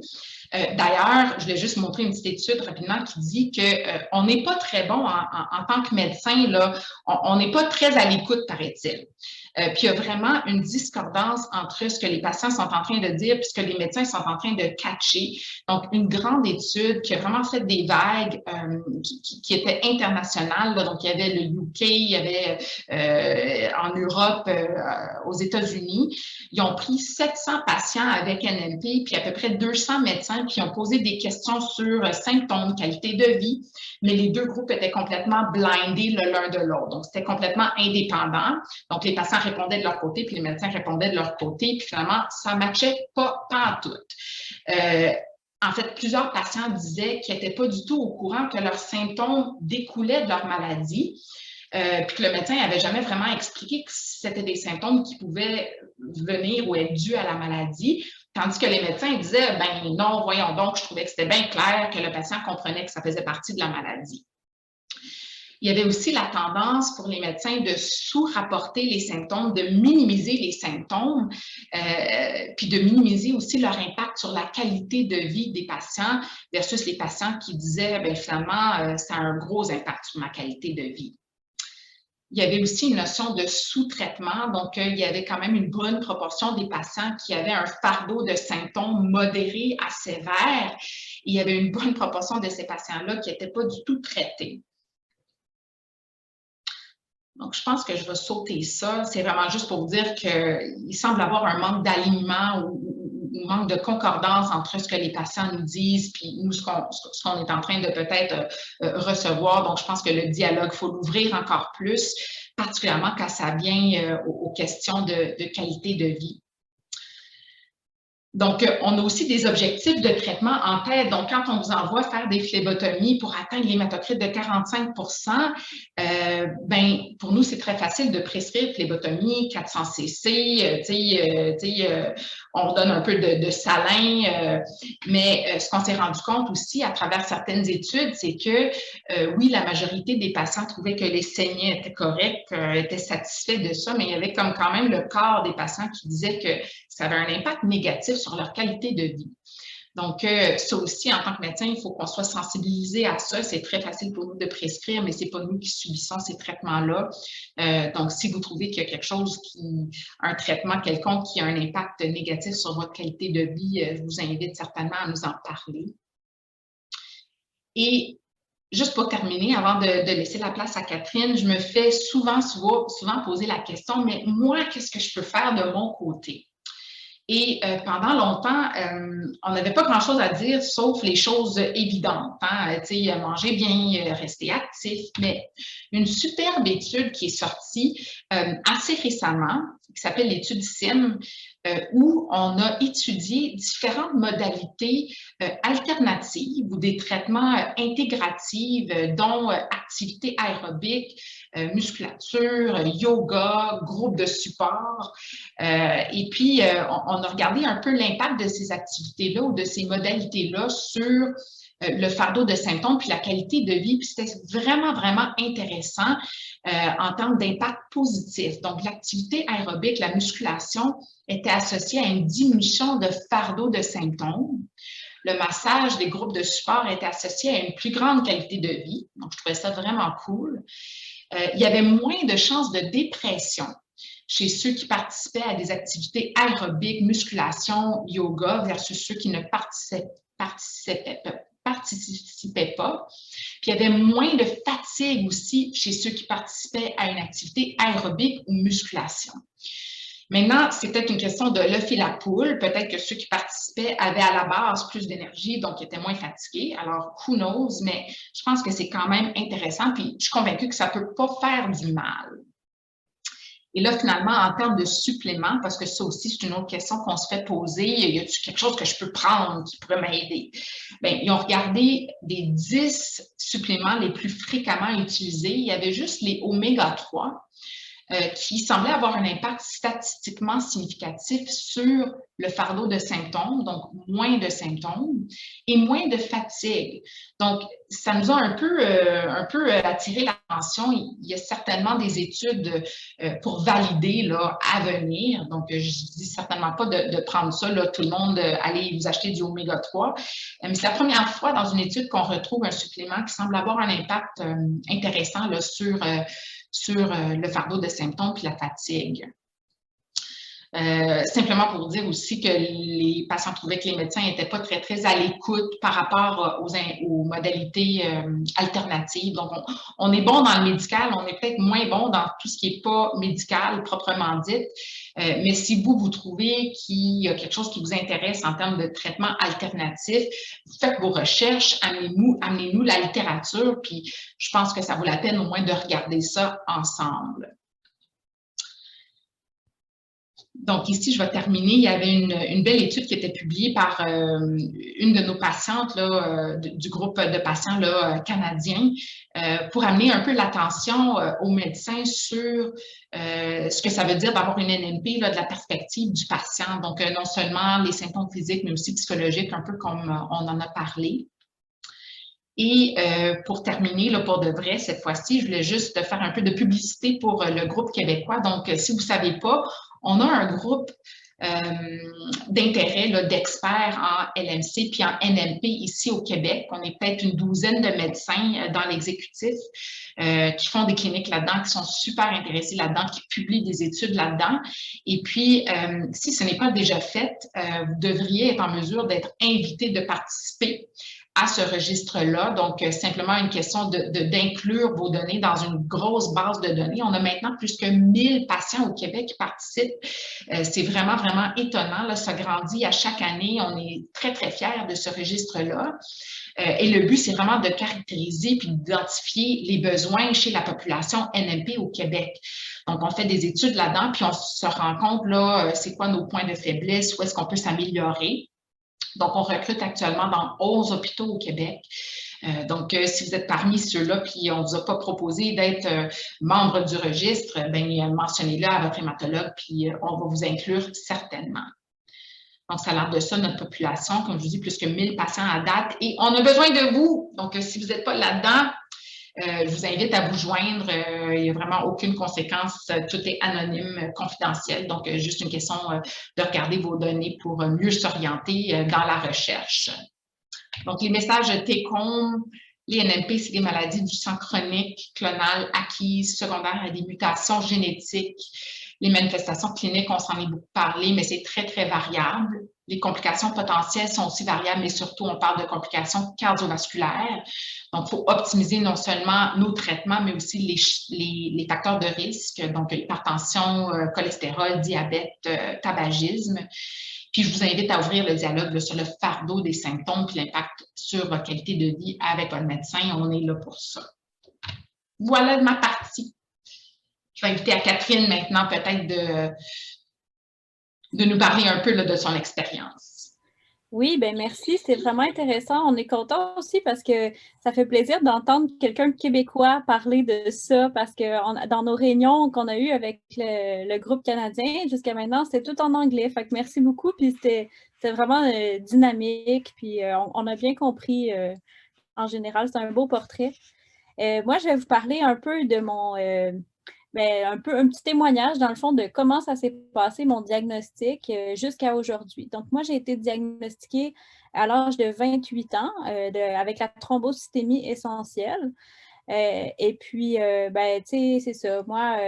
D'ailleurs, je voulais juste montrer une petite étude rapidement qui dit qu'on n'est pas très bon en tant que médecin, là, on n'est pas très à l'écoute, paraît-il. Puis il y a vraiment une discordance entre ce que les patients sont en train de dire et ce que les médecins sont en train de catcher. Donc, une grande étude qui a vraiment fait des vagues qui étaient internationales. Là. Donc, il y avait le UK, il y avait en Europe, aux États-Unis. Ils ont pris 700 patients avec NNP, puis à peu près 200 médecins qui ont posé des questions sur symptômes, qualité de vie, mais les deux groupes étaient complètement blindés l'un de l'autre. Donc, c'était complètement indépendant. Donc, les patients répondaient de leur côté, puis les médecins répondaient de leur côté, puis finalement, ça ne matchait pas en tout. En fait, plusieurs patients disaient qu'ils n'étaient pas du tout au courant que leurs symptômes découlaient de leur maladie, puis que le médecin n'avait jamais vraiment expliqué que c'était des symptômes qui pouvaient venir ou être dus à la maladie, tandis que les médecins disaient « ben non, voyons donc, je trouvais que c'était bien clair que le patient comprenait que ça faisait partie de la maladie ». Il y avait aussi la tendance pour les médecins de sous-rapporter les symptômes, de minimiser les symptômes, puis de minimiser aussi leur impact sur la qualité de vie des patients versus les patients qui disaient, bien, finalement, ça a un gros impact sur ma qualité de vie. Il y avait aussi une notion de sous-traitement, donc il y avait quand même une bonne proportion des patients qui avaient un fardeau de symptômes modérés à sévères. Il y avait une bonne proportion de ces patients-là qui n'étaient pas du tout traités. Donc, je pense que je vais sauter ça. C'est vraiment juste pour vous dire qu'il semble avoir un manque d'alignement ou manque de concordance entre ce que les patients nous disent puis nous, ce qu'on est en train de peut-être recevoir. Donc, je pense que le dialogue, il faut l'ouvrir encore plus, particulièrement quand ça vient aux questions de qualité de vie. Donc, on a aussi des objectifs de traitement en tête. Donc, quand on vous envoie faire des phlébotomies pour atteindre l'hématocrit de 45 ben, pour nous, c'est très facile de prescrire phlébotomie, 400 cc, on donne un peu de salin, mais ce qu'on s'est rendu compte aussi à travers certaines études, c'est que oui, la majorité des patients trouvaient que les saignets étaient corrects, étaient satisfaits de ça, mais il y avait comme quand même le quart des patients qui disaient que ça avait un impact négatif sur leur qualité de vie. Donc, ça aussi, en tant que médecin, il faut qu'on soit sensibilisé à ça. C'est très facile pour nous de prescrire, mais ce n'est pas nous qui subissons ces traitements-là. Donc, si vous trouvez qu'il y a quelque chose, un traitement quelconque qui a un impact négatif sur votre qualité de vie, je vous invite certainement à nous en parler. Et juste pour terminer, avant de laisser la place à Catherine, je me fais souvent poser la question, mais moi, qu'est-ce que je peux faire de mon côté? Et pendant longtemps, on n'avait pas grand-chose à dire, sauf les choses évidentes. Hein? Manger bien, rester actif. Mais une superbe étude qui est sortie assez récemment, qui s'appelle l'étude SIM, où on a étudié différentes modalités alternatives ou des traitements intégratifs, dont activité aérobique, musculature, yoga, groupe de support. Et puis, on a regardé un peu l'impact de ces activités-là ou de ces modalités-là sur le fardeau de symptômes puis la qualité de vie. Puis c'était vraiment, vraiment intéressant en termes d'impact positif. Donc, l'activité aérobique, la musculation, était associée à une diminution de fardeau de symptômes. Le massage des groupes de support était associé à une plus grande qualité de vie. Donc, je trouvais ça vraiment cool. Il y avait moins de chances de dépression chez ceux qui participaient à des activités aérobiques, musculation, yoga, versus ceux qui ne participaient pas. Puis, il y avait moins de fatigue aussi chez ceux qui participaient à une activité aérobique ou musculation. Maintenant, c'est peut-être une question de l'œuf et la poule. Peut-être que ceux qui participaient avaient à la base plus d'énergie, donc étaient moins fatigués. Alors, who knows, mais je pense que c'est quand même intéressant. Puis, je suis convaincue que ça ne peut pas faire du mal. Et là, finalement, en termes de suppléments, parce que ça aussi, c'est une autre question qu'on se fait poser, y a-t-il quelque chose que je peux prendre qui pourrait m'aider? Bien, ils ont regardé des 10 suppléments les plus fréquemment utilisés. Il y avait juste les oméga-3 qui semblaient avoir un impact statistiquement significatif sur le fardeau de symptômes, donc moins de symptômes et moins de fatigue. Donc, ça nous a un peu attiré l'attention. Il y a certainement des études pour valider là, à venir. Donc, je ne dis certainement pas de prendre ça, là, tout le monde, allez vous acheter du oméga-3. Mais c'est la première fois dans une étude qu'on retrouve un supplément qui semble avoir un impact intéressant là, sur le fardeau de symptômes puis la fatigue. Simplement pour dire aussi que les patients trouvaient que les médecins n'étaient pas très, très à l'écoute par rapport aux modalités alternatives. Donc, on est bon dans le médical, on est peut-être moins bon dans tout ce qui n'est pas médical proprement dit. Mais si vous trouvez qu'il y a quelque chose qui vous intéresse en termes de traitement alternatif, faites vos recherches, amenez-nous la littérature, puis je pense que ça vaut la peine au moins de regarder ça ensemble. Donc, ici, je vais terminer. Il y avait une belle étude qui était publiée par une de nos patientes là, du groupe de patients là, canadiens pour amener un peu l'attention aux médecins sur ce que ça veut dire d'avoir une NNP là, de la perspective du patient. Donc, non seulement les symptômes physiques, mais aussi psychologiques, un peu comme on en a parlé. Et pour terminer, là, pour de vrai, cette fois-ci, je voulais juste faire un peu de publicité pour le groupe québécois. Donc, si vous ne savez pas, on a un groupe d'intérêt d'experts en LMC puis en NNP ici au Québec. On est peut-être une douzaine de médecins dans l'exécutif qui font des cliniques là-dedans, qui sont super intéressés là-dedans, qui publient des études là-dedans. Et puis, si ce n'est pas déjà fait, vous devriez être en mesure d'être invité de participer à ce registre-là. Donc, simplement une question d'inclure vos données dans une grosse base de données. On a maintenant plus que 1000 patients au Québec qui participent. C'est vraiment, vraiment étonnant. Là, ça grandit à chaque année. On est très, très fiers de ce registre-là. Et le but, c'est vraiment de caractériser puis d'identifier les besoins chez la population NMP au Québec. Donc, on fait des études là-dedans, puis on se rend compte, là, c'est quoi nos points de faiblesse, où est-ce qu'on peut s'améliorer. Donc, on recrute actuellement dans 11 hôpitaux au Québec. Donc, si vous êtes parmi ceux-là, puis on ne vous a pas proposé d'être membre du registre, bien, mentionnez-le à votre hématologue, puis on va vous inclure certainement. Donc, ça a l'air de ça, notre population, comme je vous dis, plus que 1000 patients à date. Et on a besoin de vous. Donc, si vous n'êtes pas là-dedans, je vous invite à vous joindre. Il n'y a vraiment aucune conséquence. Tout est anonyme, confidentiel. Donc, juste une question de regarder vos données pour mieux s'orienter dans la recherche. Donc, les messages take-home, les NMP, c'est des maladies du sang chronique, clonales, acquises, secondaires à des mutations génétiques. Les manifestations cliniques, on s'en est beaucoup parlé, mais c'est très, très variable. Les complications potentielles sont aussi variables, mais surtout, on parle de complications cardiovasculaires. Donc, il faut optimiser non seulement nos traitements, mais aussi les facteurs de risque, donc hypertension, cholestérol, diabète, tabagisme. Puis, je vous invite à ouvrir le dialogue sur le fardeau des symptômes puis l'impact sur votre qualité de vie avec votre médecin. On est là pour ça. Voilà ma partie. Je vais inviter à Catherine maintenant peut-être de nous parler un peu là, de son expérience. Oui, bien merci, c'est vraiment intéressant. On est content aussi parce que ça fait plaisir d'entendre quelqu'un de québécois parler de ça parce que dans nos réunions qu'on a eues avec le groupe canadien, jusqu'à maintenant, c'était tout en anglais. Fait que merci beaucoup, puis c'était vraiment dynamique, puis on a bien compris en général, c'est un beau portrait. Moi, je vais vous parler un peu de mon... un petit témoignage, dans le fond, de comment ça s'est passé, mon diagnostic, jusqu'à aujourd'hui. Donc, moi, j'ai été diagnostiquée à l'âge de 28 ans avec la thrombocystémie essentielle. Et puis, tu sais, c'est ça. Moi,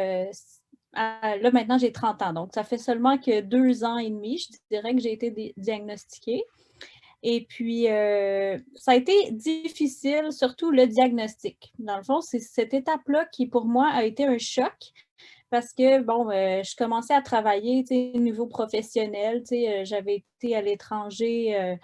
là, maintenant, j'ai 30 ans. Donc, ça fait seulement que 2 ans et demi, je dirais, que j'ai été diagnostiquée. Et puis, ça a été difficile, surtout le diagnostic. Dans le fond, c'est cette étape-là qui, pour moi, a été un choc parce que, bon, je commençais à travailler, tu sais, au niveau professionnel. Tu sais, j'avais été à l'étranger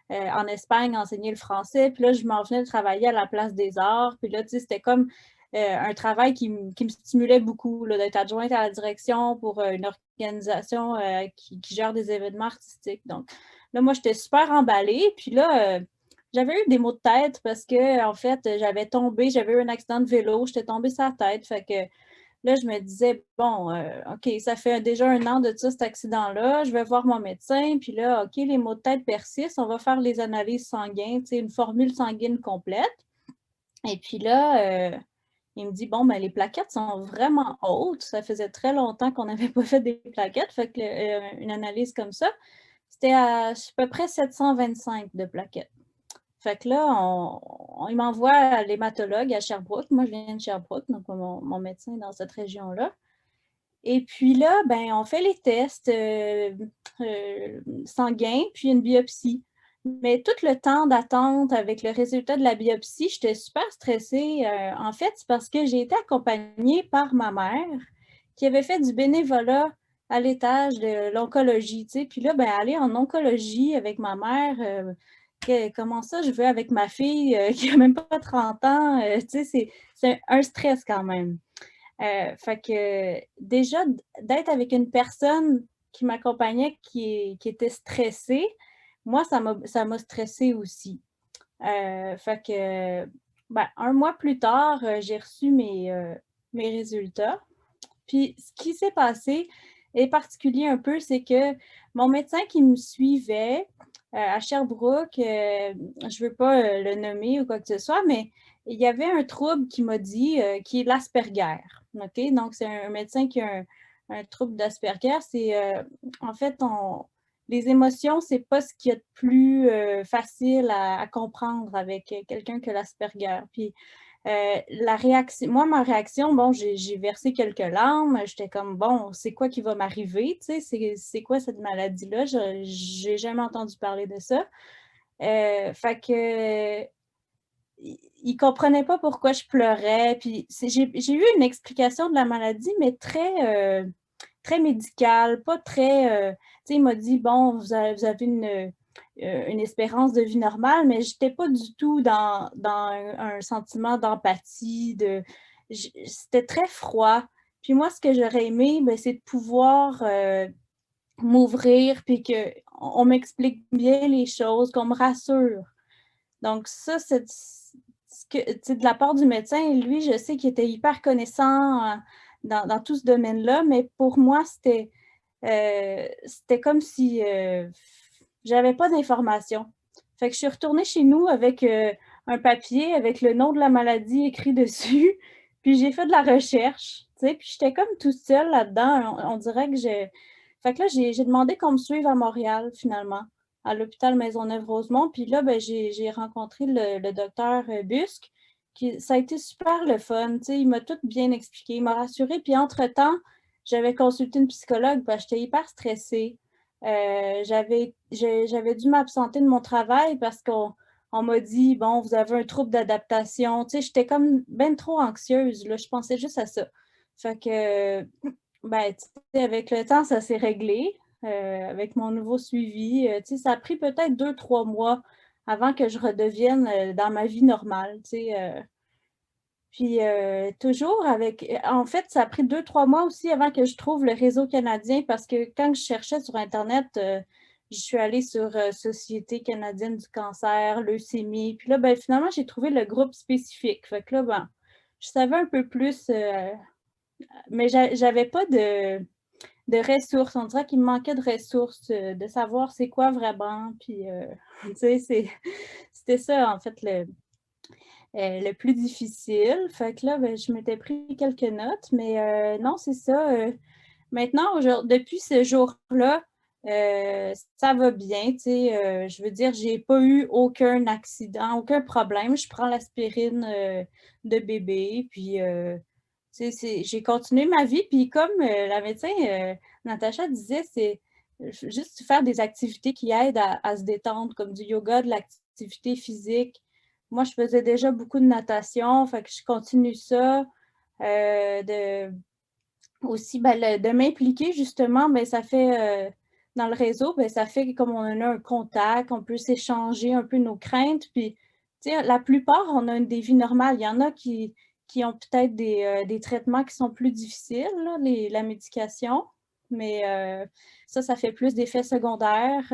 en Espagne enseigner le français. Puis là, je m'en venais de travailler à la Place des Arts. Puis là, tu sais, c'était comme un travail qui me stimulait beaucoup, d'être adjointe à la direction pour une organisation qui gère des événements artistiques. Donc, là, moi, j'étais super emballée. Puis là, j'avais eu des maux de tête parce que, en fait, j'avais eu un accident de vélo, j'étais tombée sur la tête. Fait que là, je me disais, bon, OK, ça fait déjà 1 an de ça, cet accident-là, je vais voir mon médecin. Puis là, OK, les maux de tête persistent, on va faire les analyses sanguines, tu sais, une formule sanguine complète. Et puis là, il me dit, bon, ben, les plaquettes sont vraiment hautes. Ça faisait très longtemps qu'on n'avait pas fait des plaquettes. Fait que une analyse comme ça, c'était à peu près 725 de plaquettes. Fait que là, il m'envoie à l'hématologue à Sherbrooke. Moi, je viens de Sherbrooke, donc mon médecin est dans cette région-là. Et puis là, ben, on fait les tests sanguins, puis une biopsie. Mais tout le temps d'attente avec le résultat de la biopsie, j'étais super stressée. En fait, c'est parce que j'ai été accompagnée par ma mère qui avait fait du bénévolat à l'étage de l'oncologie. Tu sais. Puis là, ben, aller en oncologie avec ma mère, comment ça je veux avec ma fille qui n'a même pas 30 ans? Tu sais, c'est un stress quand même. Fait que déjà, d'être avec une personne qui m'accompagnait qui était stressée, moi, ça m'a stressée aussi. Fait que, ben, 1 mois plus tard, j'ai reçu mes résultats. Puis, ce qui s'est passé est particulier un peu, c'est que mon médecin qui me suivait à Sherbrooke, je ne veux pas le nommer ou quoi que ce soit, mais il y avait un trouble qui m'a dit qui est l'Asperger. OK? Donc, c'est un médecin qui a un trouble d'Asperger. C'est en fait, les émotions, c'est pas ce qu'il y a de plus facile à comprendre avec quelqu'un qui a l'Asperger. Puis, ma réaction, bon, j'ai versé quelques larmes. J'étais comme, bon, c'est quoi qui va m'arriver? Tu sais, c'est quoi cette maladie-là? Je n'ai jamais entendu parler de ça. Fait que il ne comprenait pas pourquoi je pleurais. Puis j'ai eu une explication de la maladie, mais très médicale, pas très... tu sais, il m'a dit, bon, vous avez une espérance de vie normale, mais je n'étais pas du tout dans un sentiment d'empathie. C'était très froid. Puis moi, ce que j'aurais aimé, ben, c'est de pouvoir m'ouvrir, puis qu'on m'explique bien les choses, qu'on me rassure. Donc ça, c'est de la part du médecin, lui, je sais qu'il était hyper connaissant dans tout ce domaine-là, mais pour moi, c'était comme si j'avais pas d'informations. Fait que je suis retournée chez nous avec un papier avec le nom de la maladie écrit dessus, puis j'ai fait de la recherche, tu sais, puis j'étais comme toute seule là-dedans. On dirait que j'ai... Fait que là, j'ai demandé qu'on me suive à Montréal, finalement, à l'hôpital Maisonneuve-Rosemont. Puis là, ben, j'ai rencontré le docteur Busque. Ça a été super le fun, tu sais, il m'a tout bien expliqué, il m'a rassurée. Puis entre-temps, j'avais consulté une psychologue, parce que j'étais hyper stressée. J'avais dû m'absenter de mon travail parce qu'on m'a dit, bon, vous avez un trouble d'adaptation. Tu sais, j'étais comme ben trop anxieuse, là, je pensais juste à ça. Fait que, ben, tu sais, avec le temps, ça s'est réglé. Avec mon nouveau suivi, tu sais, ça a pris peut-être 2-3 mois avant que je redevienne dans ma vie normale, tu sais. Puis toujours avec... En fait, ça a pris 2-3 mois aussi avant que je trouve le réseau canadien parce que quand je cherchais sur Internet, je suis allée sur Société canadienne du cancer, leucémie. Puis là, ben, finalement, j'ai trouvé le groupe spécifique. Fait que là, ben, je savais un peu plus, mais j'avais pas de ressources. On dirait qu'il me manquait de ressources, de savoir c'est quoi vraiment. Puis, tu sais, c'était ça, en fait, le plus difficile. Fait que là, ben, je m'étais pris quelques notes, mais non, c'est ça. Maintenant, depuis ce jour-là, ça va bien. Tu sais, je veux dire, j'ai pas eu aucun accident, aucun problème. Je prends l'aspirine de bébé, puis tu sais, j'ai continué ma vie. Puis comme la médecin Natacha disait, c'est juste faire des activités qui aident à se détendre, comme du yoga, de l'activité physique. Moi, je faisais déjà beaucoup de natation, fait que je continue ça. Aussi, ben, de m'impliquer, justement, ben, ça fait, dans le réseau, ben, ça fait comme on a un contact, on peut s'échanger un peu nos craintes. Puis, tu sais, la plupart, on a des vies normales. Il y en a qui ont peut-être des traitements qui sont plus difficiles, là, la médication. Mais ça fait plus d'effets secondaires.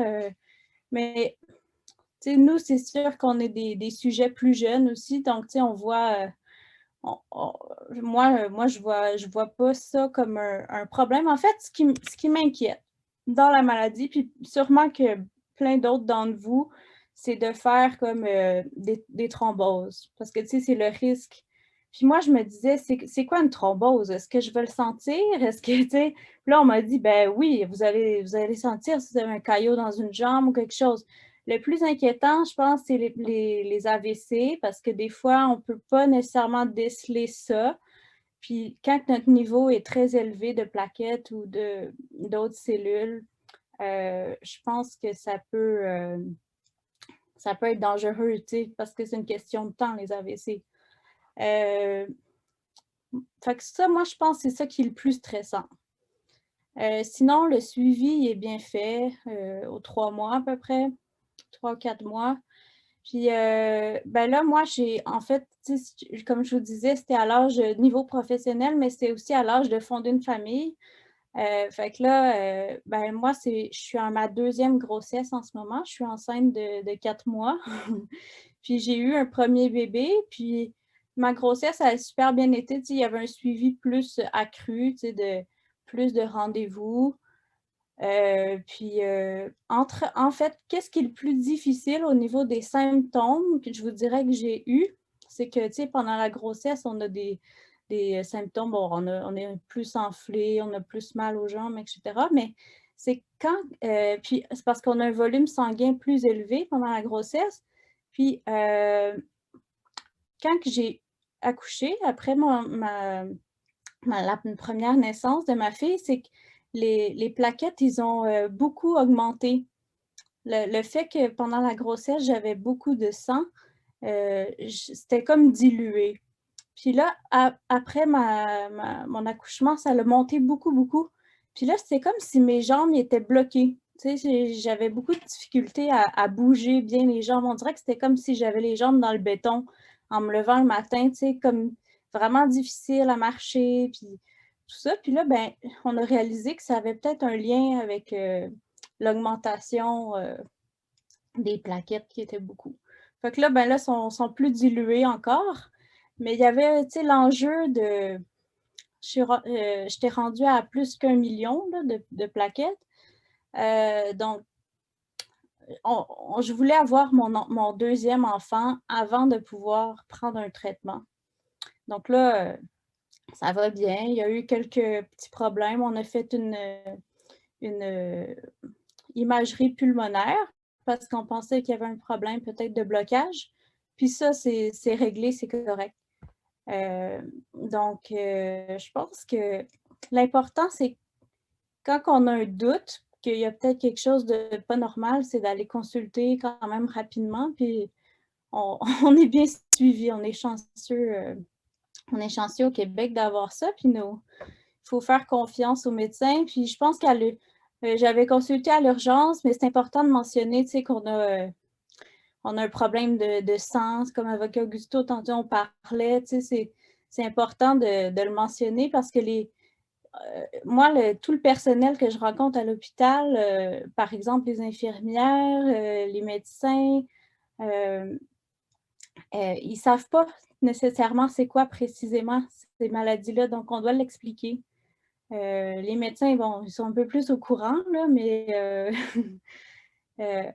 Mais nous, c'est sûr qu'on est des sujets plus jeunes aussi. Donc, on voit, moi, je vois pas ça comme un problème. En fait, ce qui m'inquiète dans la maladie, puis sûrement que plein d'autres d'entre vous, c'est de faire comme des thromboses. Parce que, c'est le risque. Puis moi, je me disais, c'est quoi une thrombose? Est-ce que je vais le sentir? Est-ce que, Puis là, on m'a dit, ben oui, vous allez sentir si vous avez un caillot dans une jambe ou quelque chose. Le plus inquiétant, je pense, c'est les AVC parce que des fois, on ne peut pas nécessairement déceler ça. Puis quand notre niveau est très élevé de plaquettes ou d'autres cellules, je pense que ça peut être dangereux, parce que c'est une question de temps, les AVC. Fait que ça, moi, je pense que c'est ça qui est le plus stressant. Sinon, le suivi est bien fait aux 3 mois à peu près. 3 ou 4 mois. Puis, ben là, moi, en fait, comme je vous disais, c'était à l'âge niveau professionnel, mais c'était aussi à l'âge de fonder une famille. Fait que là, ben moi, je suis en ma 2e grossesse en ce moment. Je suis enceinte de 4 mois. Puis, j'ai eu un premier bébé. Puis, ma grossesse a super bien été. Il y avait un suivi plus accru, plus de rendez-vous. En fait, qu'est-ce qui est le plus difficile au niveau des symptômes que je vous dirais que j'ai eu, c'est que, pendant la grossesse, on a des symptômes, bon, on est plus enflé, on a plus mal aux jambes, etc. Mais c'est puis c'est parce qu'on a un volume sanguin plus élevé pendant la grossesse. Puis, quand j'ai accouché, après la première naissance de ma fille, c'est que les plaquettes, ils ont beaucoup augmenté. Le fait que pendant la grossesse, j'avais beaucoup de sang, c'était comme dilué. Puis là, après mon accouchement, ça a monté beaucoup, beaucoup. Puis là, c'était comme si mes jambes étaient bloquées. Tu sais, j'avais beaucoup de difficultés à bouger bien les jambes. On dirait que c'était comme si j'avais les jambes dans le béton en me levant le matin, tu sais, comme vraiment difficile à marcher, puis tout ça. Puis là, ben, on a réalisé que ça avait peut-être un lien avec l'augmentation des plaquettes qui étaient beaucoup. Fait que là, ben là, sont plus diluées encore. Mais il y avait, tu sais, l'enjeu de... J'étais rendue à plus qu'1 million là, de plaquettes. Donc, je voulais avoir mon deuxième enfant avant de pouvoir prendre un traitement. Donc là, ça va bien. Il y a eu quelques petits problèmes. On a fait une imagerie pulmonaire parce qu'on pensait qu'il y avait un problème peut-être de blocage. Puis ça, c'est réglé, c'est correct. Donc, je pense que l'important, c'est quand on a un doute qu'il y a peut-être quelque chose de pas normal, c'est d'aller consulter quand même rapidement. Puis on est bien suivi, on est chanceux au Québec d'avoir ça. Puis il faut faire confiance aux médecins. Puis je pense j'avais consulté à l'urgence, mais c'est important de mentionner, tu sais, qu'on a un problème de sang, comme avec Augusto, tantôt on parlait, tu sais, c'est important de le mentionner parce que moi, tout le personnel que je rencontre à l'hôpital, par exemple les infirmières, les médecins, ils ne savent pas nécessairement c'est quoi précisément ces maladies-là, donc on doit l'expliquer. Les médecins, bon, ils sont un peu plus au courant, là, mais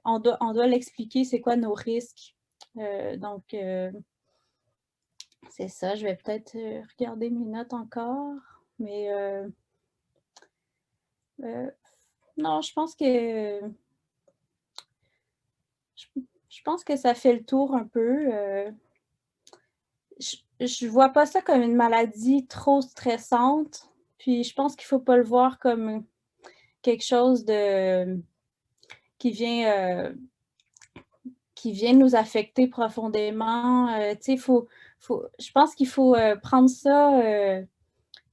on doit l'expliquer, c'est quoi nos risques. Donc, c'est ça, je vais peut-être regarder mes notes encore, mais non, je pense que ça fait le tour un peu. Je ne vois pas ça comme une maladie trop stressante, puis je pense qu'il ne faut pas le voir comme quelque chose qui vient nous affecter profondément. Tu sais, je pense qu'il faut prendre ça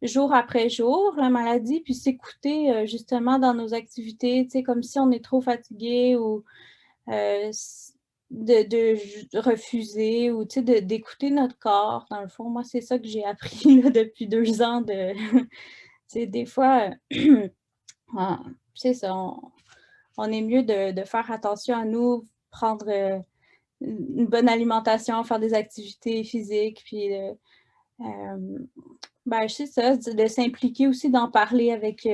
jour après jour, la maladie, puis s'écouter justement dans nos activités, tu sais, comme si on est trop fatigué ou de refuser ou tu sais, d'écouter notre corps. Dans le fond, moi, c'est ça que j'ai appris là, depuis 2 ans. Tu sais, des fois, c'est ça, on est mieux de faire attention à nous, prendre une bonne alimentation, faire des activités physiques, puis ben, c'est ça, de s'impliquer aussi, d'en parler avec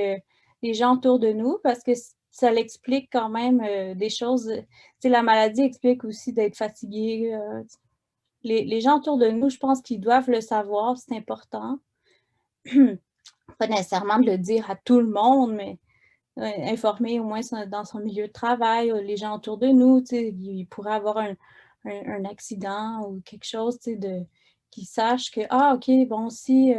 les gens autour de nous parce que ça l'explique quand même des choses. Tu sais, la maladie explique aussi d'être fatigué. Les gens autour de nous, je pense qu'ils doivent le savoir, c'est important. Pas nécessairement de le dire à tout le monde, mais informer au moins dans son milieu de travail, les gens autour de nous, tu sais, il pourrait avoir un accident ou quelque chose, tu sais, qu'ils sachent que, ah, OK, bon, si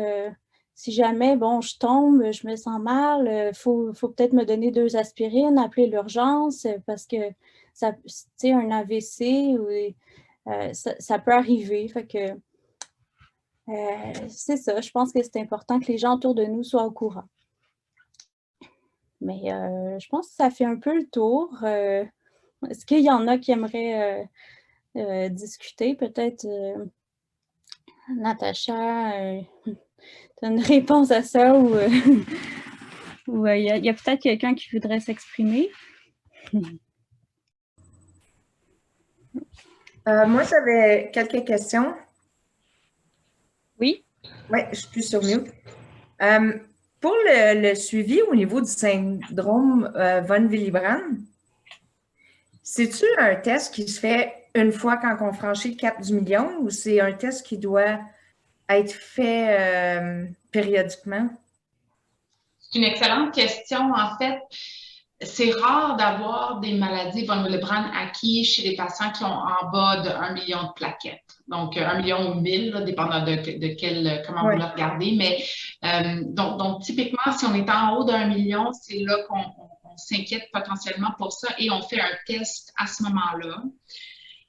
jamais, bon, je tombe, je me sens mal, faut peut-être me donner 2 aspirines, appeler l'urgence, parce que, ça, tu sais, un AVC, ça peut arriver. Fait que, c'est ça, je pense que c'est important que les gens autour de nous soient au courant. Mais je pense que ça fait un peu le tour. Est-ce qu'il y en a qui aimeraient discuter? Peut-être, Natacha, tu as une réponse à ça ou il y a peut-être quelqu'un qui voudrait s'exprimer? Moi, j'avais quelques questions. Oui? Oui, je suis plus sur mute. Pour le suivi au niveau du syndrome von Willebrand, c'est-tu un test qui se fait une fois quand on franchit le cap du million ou c'est un test qui doit être fait périodiquement? C'est une excellente question. En fait, c'est rare d'avoir des maladies von Willebrand acquises chez des patients qui ont en bas de 1 million de plaquettes. Donc, 1 million ou 1000, là, dépendant de comment vous le regardez. Mais donc, typiquement, si on est en haut d'1 million, c'est là qu'on s'inquiète potentiellement pour ça et on fait un test à ce moment-là.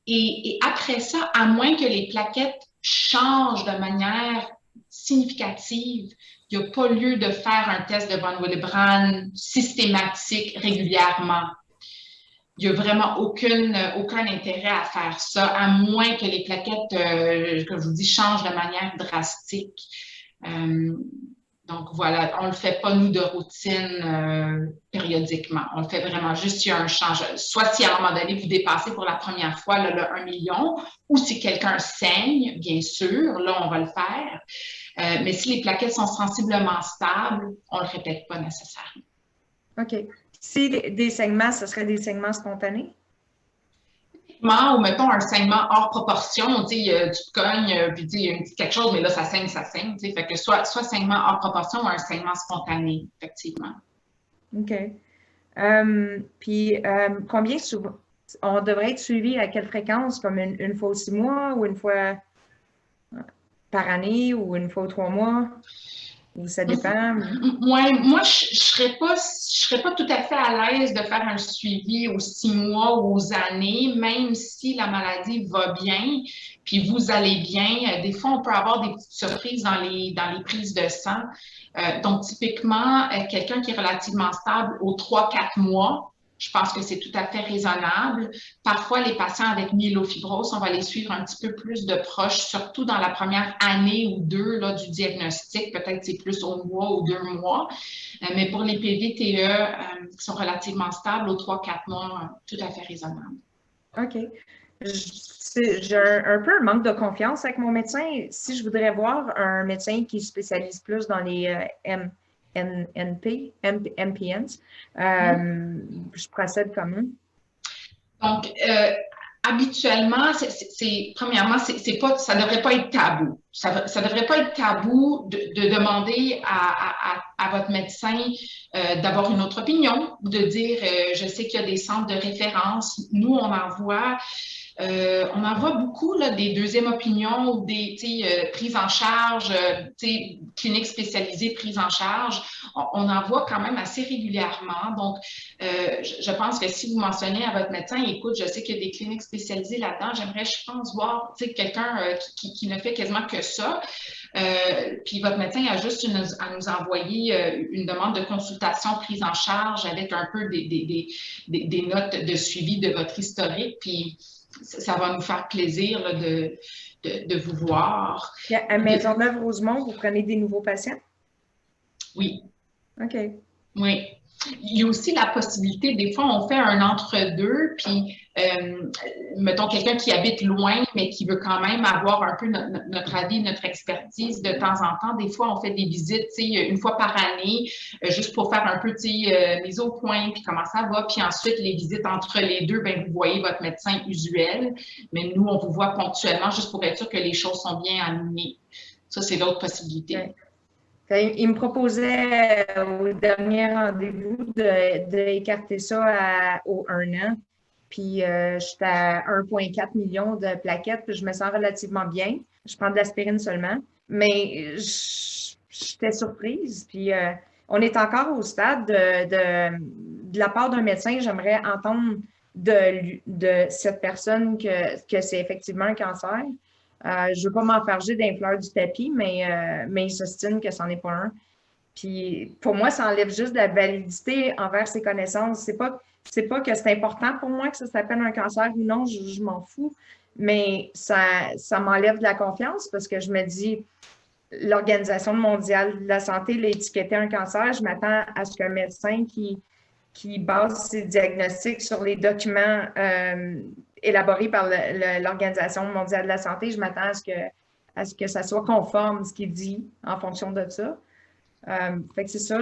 Et après ça, à moins que les plaquettes changent de manière significative, il n'y a pas lieu de faire un test de von Willebrand systématique régulièrement. Il n'y a vraiment aucun intérêt à faire ça, à moins que les plaquettes, comme je vous dis, changent de manière drastique. Donc voilà, on ne le fait pas, nous, de routine périodiquement. On le fait vraiment juste s'il y a un changement. Soit si à un moment donné, vous dépassez pour la première fois le 1 million, ou si quelqu'un saigne, bien sûr, là, on va le faire. Mais si les plaquettes sont sensiblement stables, on ne le répète pas nécessairement. OK. Si des saignements, ce serait des saignements spontanés? Ou mettons un saignement hors proportion, tu te cognes, puis quelque chose, mais là, ça saigne. Fait que soit saignement hors proportion ou un saignement spontané, effectivement. OK. Puis, combien souvent, on devrait être suivi à quelle fréquence, comme une fois aux 6 mois ou une fois par année ou une fois aux 3 mois? Ou ça dépend? Ouais, moi, je serais pas tout à fait à l'aise de faire un suivi aux 6 mois ou aux années, même si la maladie va bien, puis vous allez bien. Des fois, on peut avoir des petites surprises dans les prises de sang. Donc, typiquement, quelqu'un qui est relativement stable aux 3-4 mois, je pense que c'est tout à fait raisonnable. Parfois, les patients avec myélofibrose, on va les suivre un petit peu plus de proche, surtout dans la première année ou 2 là, du diagnostic. Peut-être c'est plus au mois ou 2 mois. Mais pour les PVTE qui sont relativement stables, aux 3-4 mois, tout à fait raisonnable. OK. J'ai un peu un manque de confiance avec mon médecin. Si je voudrais voir un médecin qui spécialise plus dans les MPNs, je procède comment? Donc, habituellement, premièrement, ça ne devrait pas être tabou. Ça ne devrait pas être tabou de demander à votre médecin d'avoir une autre opinion, de dire, je sais qu'il y a des centres de référence. Nous, on en voit beaucoup là, des deuxièmes opinions ou des prises en charge, cliniques spécialisées prises en charge. On en voit quand même assez régulièrement. Donc, je pense que si vous mentionnez à votre médecin, écoute, je sais qu'il y a des cliniques spécialisées là-dedans, j'aimerais, je pense, voir quelqu'un qui ne fait quasiment que ça. Puis votre médecin a juste à nous envoyer une demande de consultation prise en charge avec un peu des notes de suivi de votre historique. Puis, ça va nous faire plaisir là, de vous voir. À Maisonneuve-Rosemont, vous prenez des nouveaux patients? Oui. OK. Oui. Il y a aussi la possibilité, des fois, on fait un entre-deux, puis, mettons, quelqu'un qui habite loin, mais qui veut quand même avoir un peu notre avis, notre expertise de temps en temps. Des fois, on fait des visites, une fois par année, juste pour faire un peu, mise au point, puis comment ça va. Puis ensuite, les visites entre les deux, bien, vous voyez votre médecin usuel, mais nous, on vous voit ponctuellement juste pour être sûr que les choses sont bien alignées. Ça, c'est l'autre possibilité. Okay. Il me proposait au dernier rendez-vous d'écarter ça au 1 an. Puis, j'étais à 1,4 million de plaquettes, puis je me sens relativement bien. Je prends de l'aspirine seulement. Mais j'étais surprise. Puis, on est encore au stade de la part d'un médecin, j'aimerais entendre de cette personne que c'est effectivement un cancer. Je ne veux pas m'enfarger d'un fleur du tapis, mais il s'estime que c'en est pas un. Puis pour moi, ça enlève juste de la validité envers ses connaissances. C'est pas que c'est important pour moi que ça s'appelle un cancer ou non, je m'en fous. Mais ça m'enlève de la confiance parce que je me dis, l'Organisation mondiale de la santé l'a étiqueté un cancer. Je m'attends à ce qu'un médecin qui base ses diagnostics sur les documents élaborés par l'Organisation mondiale de la santé, je m'attends à ce que ça soit conforme ce qu'il dit en fonction de ça. Fait que c'est ça,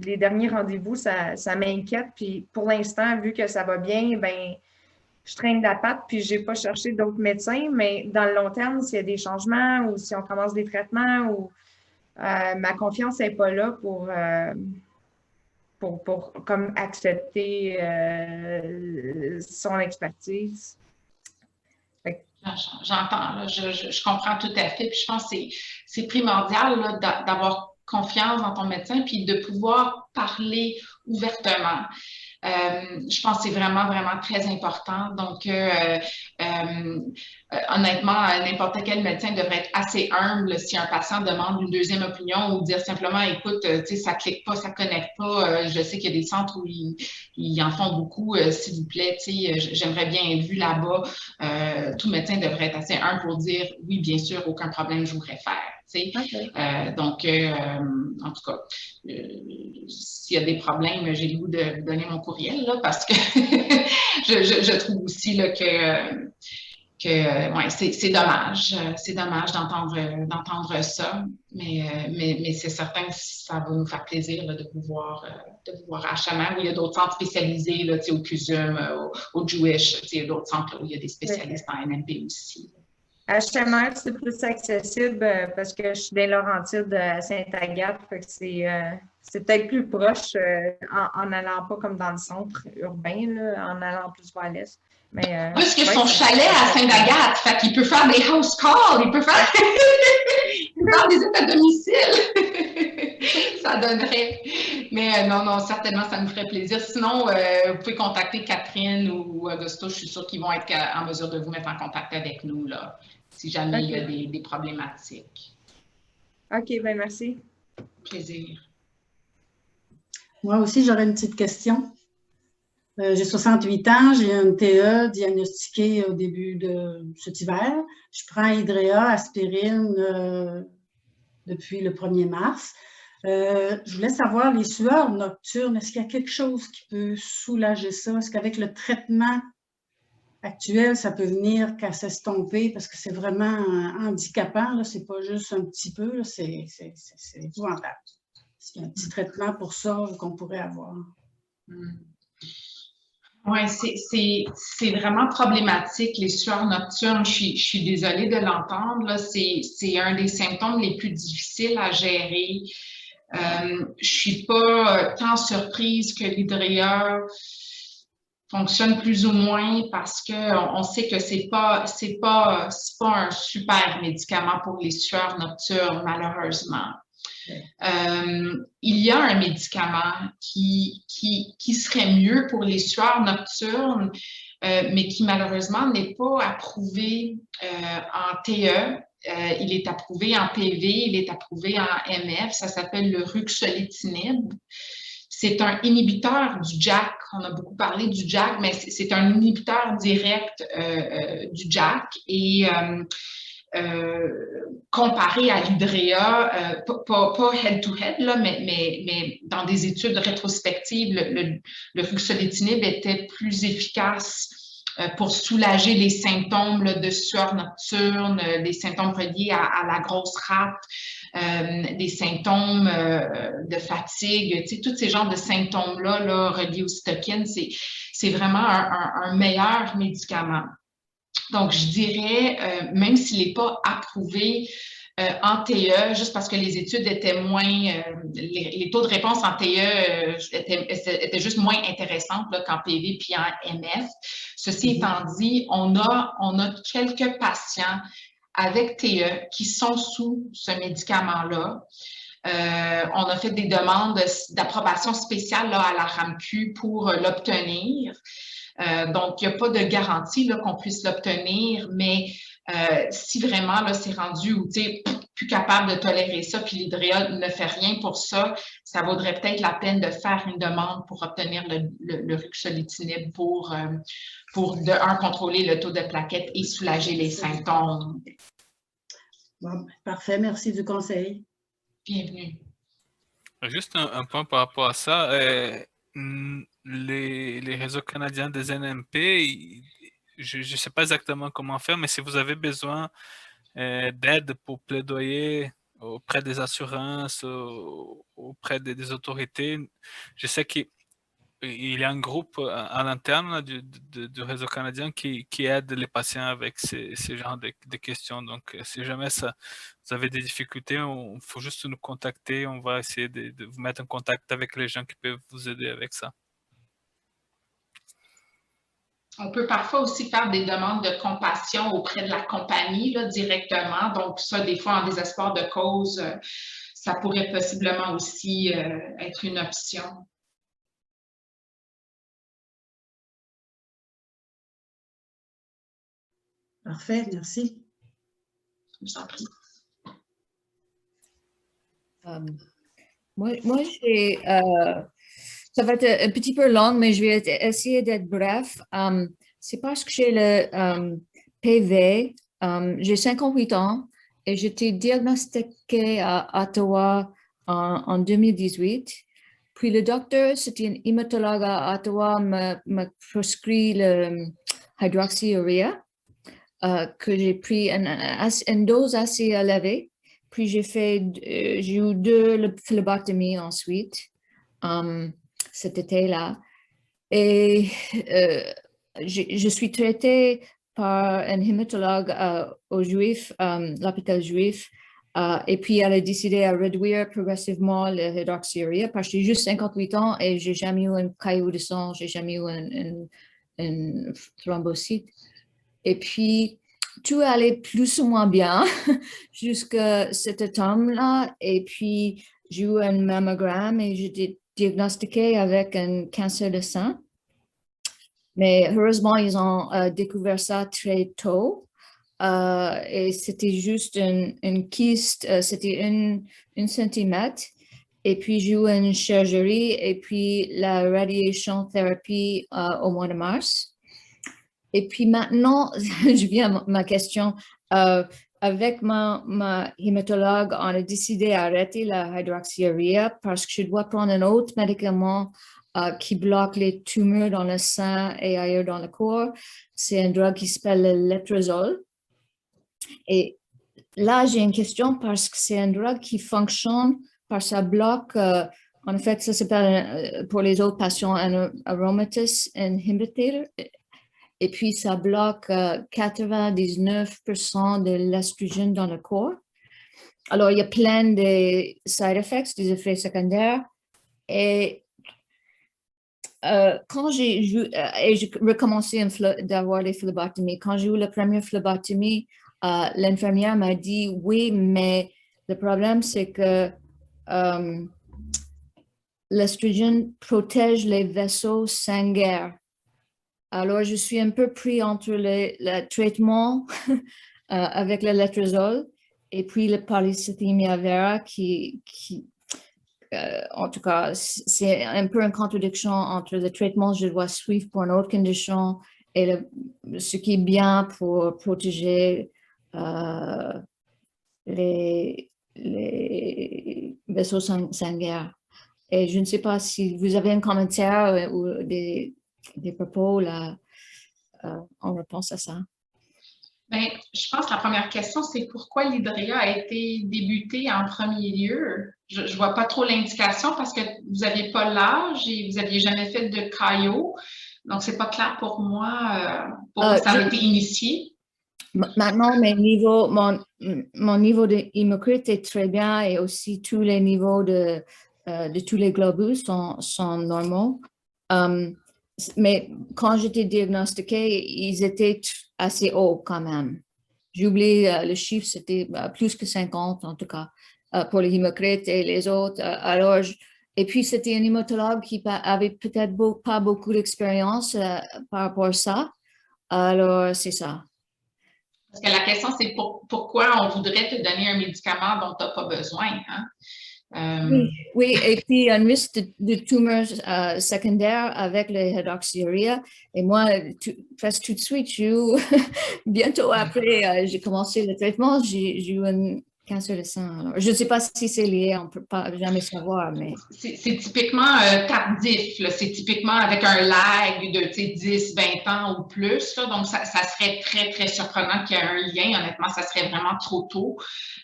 les derniers rendez-vous, ça m'inquiète. Puis pour l'instant, vu que ça va bien, ben je traîne de la patte, puis je n'ai pas cherché d'autres médecins, mais dans le long terme, s'il y a des changements ou si on commence des traitements, ou ma confiance n'est pas là pour comme accepter son expertise. J'entends, là, je comprends tout à fait. Puis je pense que c'est primordial là, d'avoir confiance dans ton médecin puis de pouvoir parler ouvertement. Je pense que c'est vraiment, vraiment très important. Donc, honnêtement, n'importe quel médecin devrait être assez humble si un patient demande une deuxième opinion ou dire simplement, écoute, tu sais, ça clique pas, ça connecte pas. Je sais qu'il y a des centres où ils en font beaucoup. S'il vous plaît, tu sais, j'aimerais bien être vu là-bas. Tout médecin devrait être assez humble pour dire, oui, bien sûr, aucun problème, je vous réfère. Okay. Donc, en tout cas, s'il y a des problèmes, j'ai le goût de donner mon courriel là, parce que je trouve aussi là, que ouais, c'est dommage. C'est dommage d'entendre ça, mais c'est certain que ça va nous faire plaisir là, de vous voir à Chemin, où il y a d'autres centres spécialisés, là, au CUSUM, au Jewish, il y a d'autres centres là, où il y a des spécialistes en NMP aussi. À Chemin, c'est plus accessible parce que je suis dans Laurentides à Sainte-Agathe, c'est peut-être plus proche en n'allant pas comme dans le centre urbain, là, en allant plus vers l'est. Parce que son chalet à Sainte-Agathe, fait qu'il peut faire des house calls, il peut faire des états à domicile. Ça donnerait. Mais non, certainement, ça nous ferait plaisir. Sinon, vous pouvez contacter Catherine ou Augusto. Je suis sûre qu'ils vont être en mesure de vous mettre en contact avec nous, là, si jamais il y a des problématiques. OK, bien, merci. Plaisir. Moi aussi, j'aurais une petite question. J'ai 68 ans, j'ai un TE diagnostiqué au début de cet hiver. Je prends Hydrea, aspirine depuis le 1er mars. Je voulais savoir, les sueurs nocturnes, est-ce qu'il y a quelque chose qui peut soulager ça? Est-ce qu'avec le traitement actuel, ça peut venir qu'à s'estomper? Parce que c'est vraiment handicapant, c'est pas juste un petit peu, c'est épouvantable. Est-ce qu'il y a un petit traitement pour ça qu'on pourrait avoir? Oui, c'est vraiment problématique, les sueurs nocturnes. Je suis désolée de l'entendre. C'est un des symptômes les plus difficiles à gérer. Je suis pas tant surprise que l'Hydrea fonctionne plus ou moins parce qu'on sait que c'est pas un super médicament pour les sueurs nocturnes, malheureusement. Il y a un médicament qui serait mieux pour les sueurs nocturnes, mais qui malheureusement n'est pas approuvé en TE. Il est approuvé en PV, il est approuvé en MF. Ça s'appelle le ruxolitinib. C'est un inhibiteur du JAK. On a beaucoup parlé du JAK, mais c'est un inhibiteur direct du JAK. Et comparé à l'Hydrea, pas head-to-head, mais dans des études rétrospectives, le ruxolitinib était plus efficace pour soulager les symptômes de sueur nocturne, les symptômes reliés à la grosse rate, des symptômes de fatigue, tous ces genres de symptômes-là reliés aux cytokines, c'est vraiment un meilleur médicament. Donc, je dirais, même s'il n'est pas approuvé en TE, juste parce que les études étaient moins, les taux de réponse en TE étaient juste moins intéressantes qu'en PV puis en MF. Ceci étant dit, on a quelques patients avec TE qui sont sous ce médicament-là. On a fait des demandes d'approbation spéciale à la RAMQ pour l'obtenir. Donc, il n'y a pas de garantie qu'on puisse l'obtenir, mais si vraiment c'est rendu où tu n'es plus capable de tolérer ça, puis l'Hydrea ne fait rien pour ça, ça vaudrait peut-être la peine de faire une demande pour obtenir le ruxolitinib pour contrôler le taux de plaquettes et soulager les symptômes. Bon, parfait, merci du conseil. Bienvenue. Juste un point par rapport à ça. Les réseaux canadiens des NMP, je ne sais pas exactement comment faire, mais si vous avez besoin d'aide pour plaidoyer auprès des assurances, auprès des autorités, je sais qu'il y a un groupe à l'interne du réseau canadien qui aide les patients avec ces genres de questions. Donc, si jamais vous avez des difficultés, il faut juste nous contacter. On va essayer de vous mettre en contact avec les gens qui peuvent vous aider avec ça. On peut parfois aussi faire des demandes de compassion auprès de la compagnie directement. Donc, ça, des fois, en désespoir de cause, ça pourrait possiblement aussi être une option. Parfait, merci. Je t'en prie. Moi ça va être un petit peu long, mais je vais essayer d'être bref. C'est parce que j'ai le PV, j'ai 58 ans et j'étais diagnostiquée à Ottawa en 2018. Puis le docteur, c'était un hématologue à Ottawa, m'a prescrit le hydroxyurea que j'ai pris une dose assez élevée. Puis j'ai eu 2 phlebotomies ensuite, cet été-là. Et je suis traitée par un hématologue au Juif, l'hôpital Juif. Et puis elle a décidé à réduire progressivement le hydroxyurea parce que j'ai juste 58 ans et j'ai jamais eu un caillot de sang, j'ai jamais eu un thrombocyte. Et puis, tout allait plus ou moins bien jusqu'à cet automne-là. Et puis, j'ai eu un mammogramme et j'étais diagnostiquée avec un cancer de sein. Mais heureusement, ils ont découvert ça très tôt. Et c'était juste une kyste, c'était 1 centimètre. Et puis, j'ai eu une chirurgie et puis la radiation thérapie au mois de mars. Et puis maintenant, je viens à ma question. Avec ma hématologue, on a décidé d'arrêter la hydroxyurea parce que je dois prendre un autre médicament qui bloque les tumeurs dans le sein et ailleurs dans le corps. C'est un drogue qui s'appelle le letrozole. Et là, j'ai une question parce que c'est un drogue qui fonctionne parce que ça bloque, en fait, ça s'appelle pour les autres patients un aromatase inhibitor. Et puis, ça bloque 99% de l'estrogène dans le corps. Alors, il y a plein de side effects, des effets secondaires. Et quand j'ai recommencé d'avoir les phlebotomies, quand j'ai eu la première phlebotomie, l'infirmière m'a dit, oui, mais le problème, c'est que l'estrogène protège les vaisseaux sanguins. Alors, je suis un peu pris entre le traitement avec le letrozole et puis le polycythemia vera qui en tout cas, c'est un peu une contradiction entre le traitement que je dois suivre pour une autre condition et ce qui est bien pour protéger les vaisseaux sanguins. Et je ne sais pas si vous avez un commentaire ou des propos là, en réponse à ça. Bien, je pense que la première question, c'est pourquoi l'hydréa a été débuté en premier lieu. Je ne vois pas trop l'indication parce que vous n'aviez pas l'âge et vous n'aviez jamais fait de cryo. Donc, ce n'est pas clair pour moi pourquoi ça a été initié. Maintenant, mon niveau de hémocrite est très bien et aussi tous les niveaux de tous les globules sont normaux. Mais quand j'étais diagnostiquée, ils étaient assez hauts quand même. J'ai oublié le chiffre, c'était plus que 50 en tout cas pour les hémocrites et les autres. Et puis c'était un hématologue qui avait peut-être pas beaucoup d'expérience par rapport à ça. Alors c'est ça. Parce que la question, c'est pourquoi on voudrait te donner un médicament dont tu n'as pas besoin. Hein? Oui, et puis un risque de tumeurs secondaires avec le hydroxyurea. Et moi, presque tout de suite, bientôt après, j'ai commencé le traitement, j'ai eu un cancer de sein. Alors, je ne sais pas si c'est lié, on ne peut pas jamais savoir, mais... C'est typiquement tardif, c'est typiquement avec un lag de 10, 20 ans ou plus. Là, donc, ça serait très, très surprenant qu'il y ait un lien. Honnêtement, ça serait vraiment trop tôt,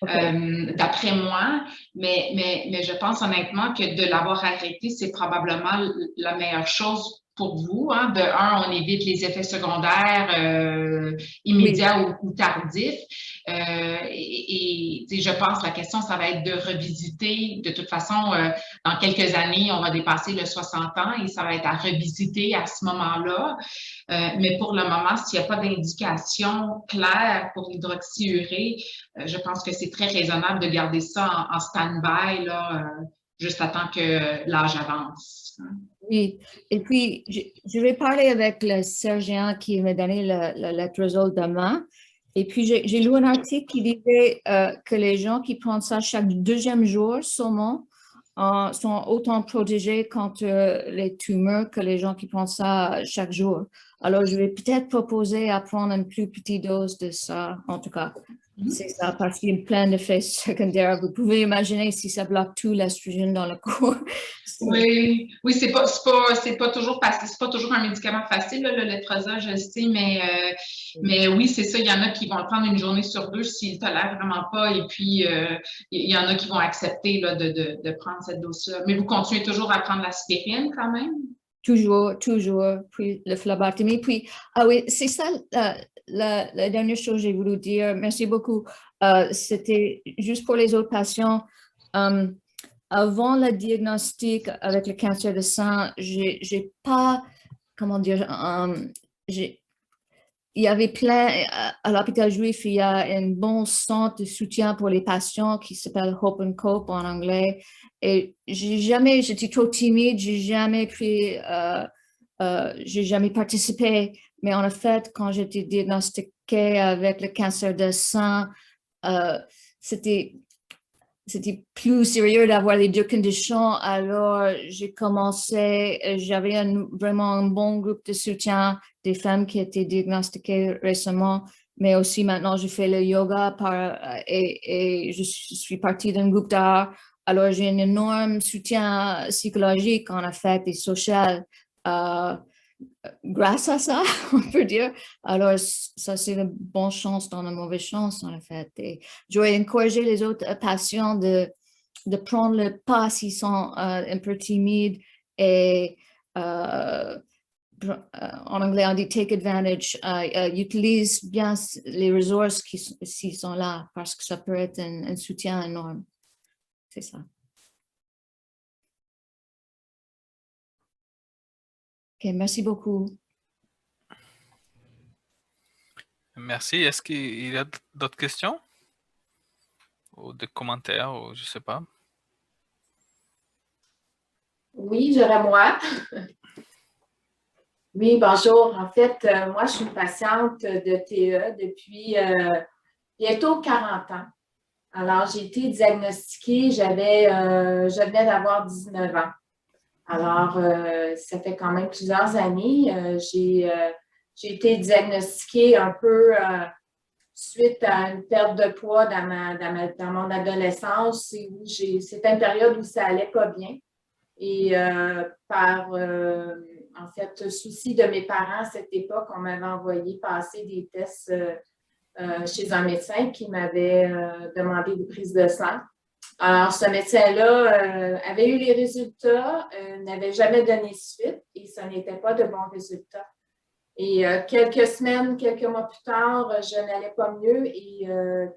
d'après moi. Mais je pense honnêtement que de l'avoir arrêté, c'est probablement la meilleure chose pour vous. Hein. De un, on évite les effets secondaires immédiats ou tardifs. Et je pense que la question, ça va être de revisiter. De toute façon, dans quelques années, on va dépasser le 60 ans et ça va être à revisiter à ce moment-là. Mais pour le moment, s'il n'y a pas d'indication claire pour l'hydroxyurée, je pense que c'est très raisonnable de garder ça en stand-by, juste à temps que l'âge avance. Oui, et puis je vais parler avec le chirurgien qui m'a donné le letrozole demain. Et puis, j'ai lu un article qui disait que les gens qui prennent ça chaque deuxième jour seulement sont autant protégés contre les tumeurs que les gens qui prennent ça chaque jour. Alors, je vais peut-être proposer à prendre une plus petite dose de ça, en tout cas. C'est ça, parce qu'il y a plein d'effets secondaires. Vous pouvez imaginer si ça bloque tout l'estrogène dans le corps. Oui, oui, c'est pas toujours facile, c'est pas toujours un médicament facile, là, le létrozole, je le sais, mais oui, c'est ça, il y en a qui vont le prendre une journée sur deux s'ils ne tolèrent vraiment pas, et puis il y en a qui vont accepter là, de prendre cette dose-là. Mais vous continuez toujours à prendre l'aspirine quand même? Toujours, puis le phlebotomie. Puis, ah oui, c'est ça la dernière chose que j'ai voulu dire. Merci beaucoup. C'était juste pour les autres patients. Avant le diagnostic avec le cancer de sein, j'ai pas, comment dire, il y avait plein, à l'hôpital juif, il y a un bon centre de soutien pour les patients qui s'appelle Hope and Cope en anglais. Et j'étais trop timide, j'ai jamais participé. Mais en fait, quand j'étais diagnostiquée avec le cancer de sein, c'était plus sérieux d'avoir les deux conditions. Alors, j'ai commencé, j'avais vraiment un bon groupe de soutien des femmes qui étaient diagnostiquées récemment, mais aussi maintenant, je fais le yoga et je suis partie d'un groupe d'art. Alors, j'ai un énorme soutien psychologique, en fait, et social. Grâce à ça, on peut dire. Alors, ça, c'est une bonne chance dans une mauvaise chance, en fait. Et j'aurais encouragé les autres patients de prendre le pas s'ils sont un peu timides et en anglais, on dit take advantage, utilise bien les ressources s'ils sont là parce que ça peut être un soutien énorme. C'est ça. OK, merci beaucoup. Merci. Est-ce qu'il y a d'autres questions? Ou des commentaires, ou je ne sais pas. Oui, j'aurais moi. Oui, bonjour. En fait, moi, je suis une patiente de TE depuis bientôt 40 ans. Alors, j'ai été diagnostiquée, je venais d'avoir 19 ans. Alors, ça fait quand même plusieurs années. J'ai été diagnostiquée un peu suite à une perte de poids dans mon adolescence. C'était une période où ça allait pas bien. Et par, en fait, souci de mes parents à cette époque, on m'avait envoyé passer des tests chez un médecin qui m'avait demandé des prises de sang. Alors, ce médecin-là avait eu les résultats, n'avait jamais donné suite et ce n'était pas de bons résultats. Et quelques semaines, quelques mois plus tard, je n'allais pas mieux et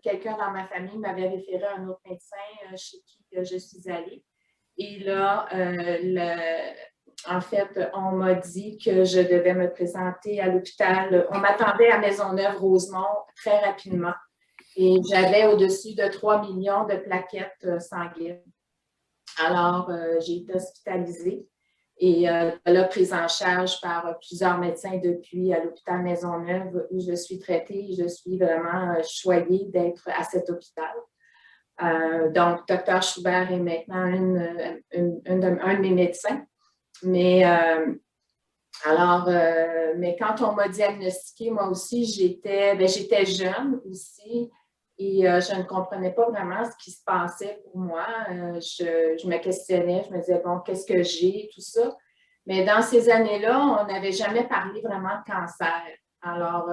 quelqu'un dans ma famille m'avait référé à un autre médecin chez qui je suis allée. Et là, en fait, on m'a dit que je devais me présenter à l'hôpital. On m'attendait à Maisonneuve-Rosemont très rapidement. Et j'avais au-dessus de 3 millions de plaquettes sanguines. Alors, j'ai été hospitalisée et là, prise en charge par plusieurs médecins depuis à l'hôpital Maisonneuve où je suis traitée. Je suis vraiment choyée d'être à cet hôpital. Donc, Dr. Schubert est maintenant un de mes médecins. Mais quand on m'a diagnostiquée, moi aussi, j'étais jeune aussi et je ne comprenais pas vraiment ce qui se passait pour moi. Je me questionnais, je me disais, bon, qu'est-ce que j'ai, tout ça. Mais dans ces années-là, on n'avait jamais parlé vraiment de cancer. Alors,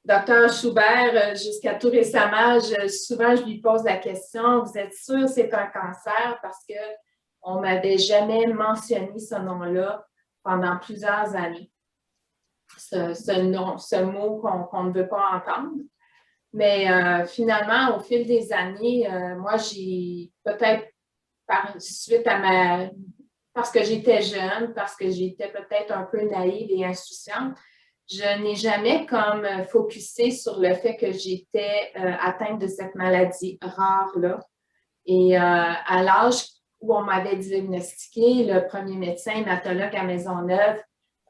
Dr. Schubert, jusqu'à tout récemment, souvent, je lui pose la question, vous êtes sûr que c'est un cancer? Parce qu'on ne m'avait jamais mentionné ce nom-là pendant plusieurs années. Ce mot qu'on ne veut pas entendre. Mais finalement, au fil des années, moi, j'ai peut-être parce que j'étais jeune, parce que j'étais peut-être un peu naïve et insouciante, je n'ai jamais comme focusé sur le fait que j'étais atteinte de cette maladie rare-là. Et à l'âge où on m'avait diagnostiqué, le premier médecin hématologue à Maisonneuve